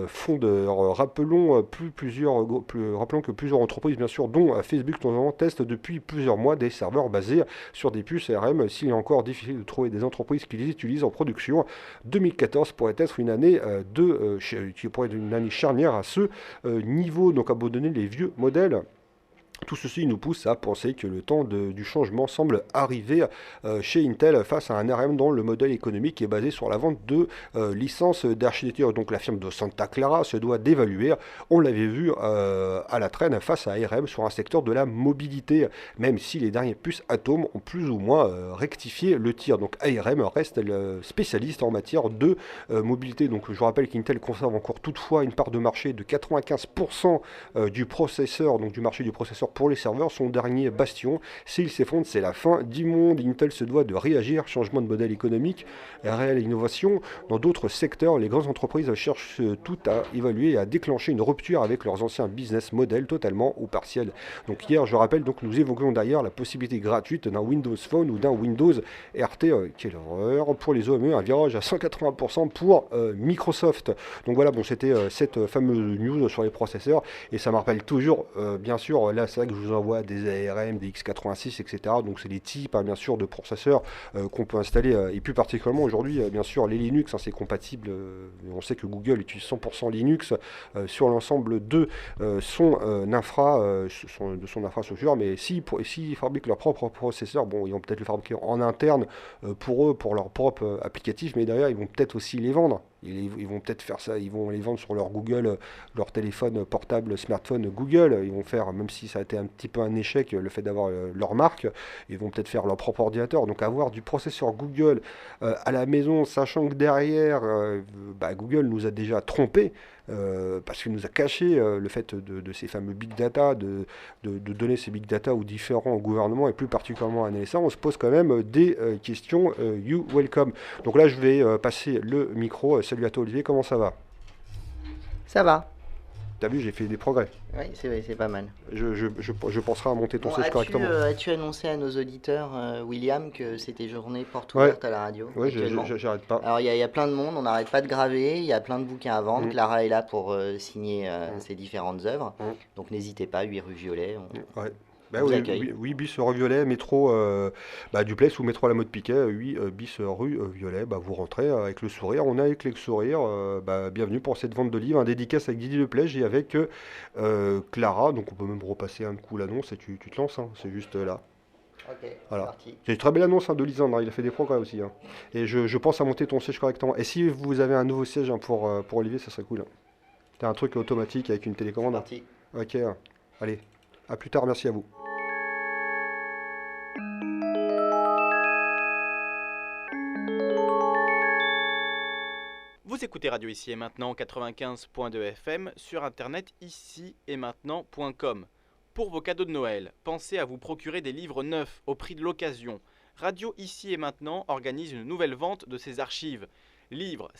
fondeur. Rappelons que plusieurs entreprises, bien sûr, dont Facebook notamment, testent depuis plusieurs mois des serveurs basés sur des puces ARM. S'il est encore difficile de trouver des entreprises qui les utilisent en production, 2014 pourrait être une année qui pourrait être une année charnière à ce niveau. Donc abandonner les vieux modèles. Tout ceci nous pousse à penser que le temps du changement semble arriver chez Intel face à un ARM dont le modèle économique est basé sur la vente de licences d'architecture. Donc la firme de Santa Clara se doit d'évaluer, on l'avait vu à la traîne face à ARM sur un secteur de la mobilité, même si les derniers puces Atom ont plus ou moins rectifié le tir. Donc ARM reste le spécialiste en matière de mobilité. Donc je vous rappelle qu'Intel conserve encore toutefois une part de marché de 95% du processeur, donc du marché du processeur pour les serveurs, son dernier bastion. S'il s'effondre, c'est la fin du monde. Intel se doit de réagir. Changement de modèle économique, réelle innovation. Dans d'autres secteurs, les grandes entreprises cherchent tout à évaluer et à déclencher une rupture avec leurs anciens business models, totalement ou partiels. Donc hier, je rappelle, donc nous évoquions d'ailleurs la possibilité gratuite d'un Windows Phone ou d'un Windows RT, quelle horreur, pour les OME, un virage à 180% pour Microsoft. Donc voilà, bon, c'était cette fameuse news sur les processeurs, et ça me rappelle toujours, bien sûr, là, c'est vrai que je vous envoie des ARM, des x86, etc. Donc c'est des types, bien sûr, de processeurs qu'on peut installer, et plus particulièrement aujourd'hui, bien sûr, les Linux, c'est compatible. On sait que Google utilise 100% Linux sur l'ensemble de son infrastructure, mais s'ils fabriquent leur propre processeur, bon, ils vont peut-être le fabriquer en interne pour eux, pour leur propre applicatif, mais derrière, ils vont peut-être aussi les vendre. Ils vont peut-être faire ça, ils vont les vendre sur leur Google, leur téléphone portable, smartphone Google. Ils vont faire, même si ça a été un petit peu un échec, le fait d'avoir leur marque, ils vont peut-être faire leur propre ordinateur. Donc avoir du processeur Google à la maison, sachant que derrière, Google nous a déjà trompés. parce qu'il nous a caché le fait de ces fameux big data, de donner ces big data aux différents gouvernements et plus particulièrement à NSA. On se pose quand même des questions. You welcome. Donc là, je vais passer le micro. Salut à toi, Olivier, comment ça va? Ça va. T'as vu, j'ai fait des progrès. Oui, c'est pas mal. Je penserai à monter ton siège correctement. As-tu annoncé à nos auditeurs, William, que c'était journée porte ouverte à la radio Oui, actuellement? j'arrête pas. Alors, il y a plein de monde, on n'arrête pas de graver, il y a plein de bouquins à vendre. Clara est là pour signer ses différentes œuvres. Donc, n'hésitez pas, 8 rue Violet. Ouais. On vous accueille. 8 bis rue Violet, métro Duplex ou métro à la mode Piquet, 8 bis rue Violet. Vous rentrez avec le sourire. On est avec le sourire. Bienvenue pour cette vente de livres, un dédicace avec Didier Leplège et avec Clara. Donc on peut même repasser un coup l'annonce et tu te lances. C'est juste là. Ok, Voilà. c'est parti. C'est une très belle annonce de Lisandre, il a fait des progrès aussi. Et je pense à monter ton siège correctement. Et si vous avez un nouveau siège pour Olivier, ça serait cool. T'as un truc automatique avec une télécommande. Parti. Ok, allez, à plus tard, merci à vous. Vous écoutez Radio Ici et Maintenant 95.2 FM sur internet ici et maintenant.com. Pour vos cadeaux de Noël, pensez à vous procurer des livres neufs au prix de l'occasion. Radio Ici et Maintenant organise une nouvelle vente de ses archives. Livres,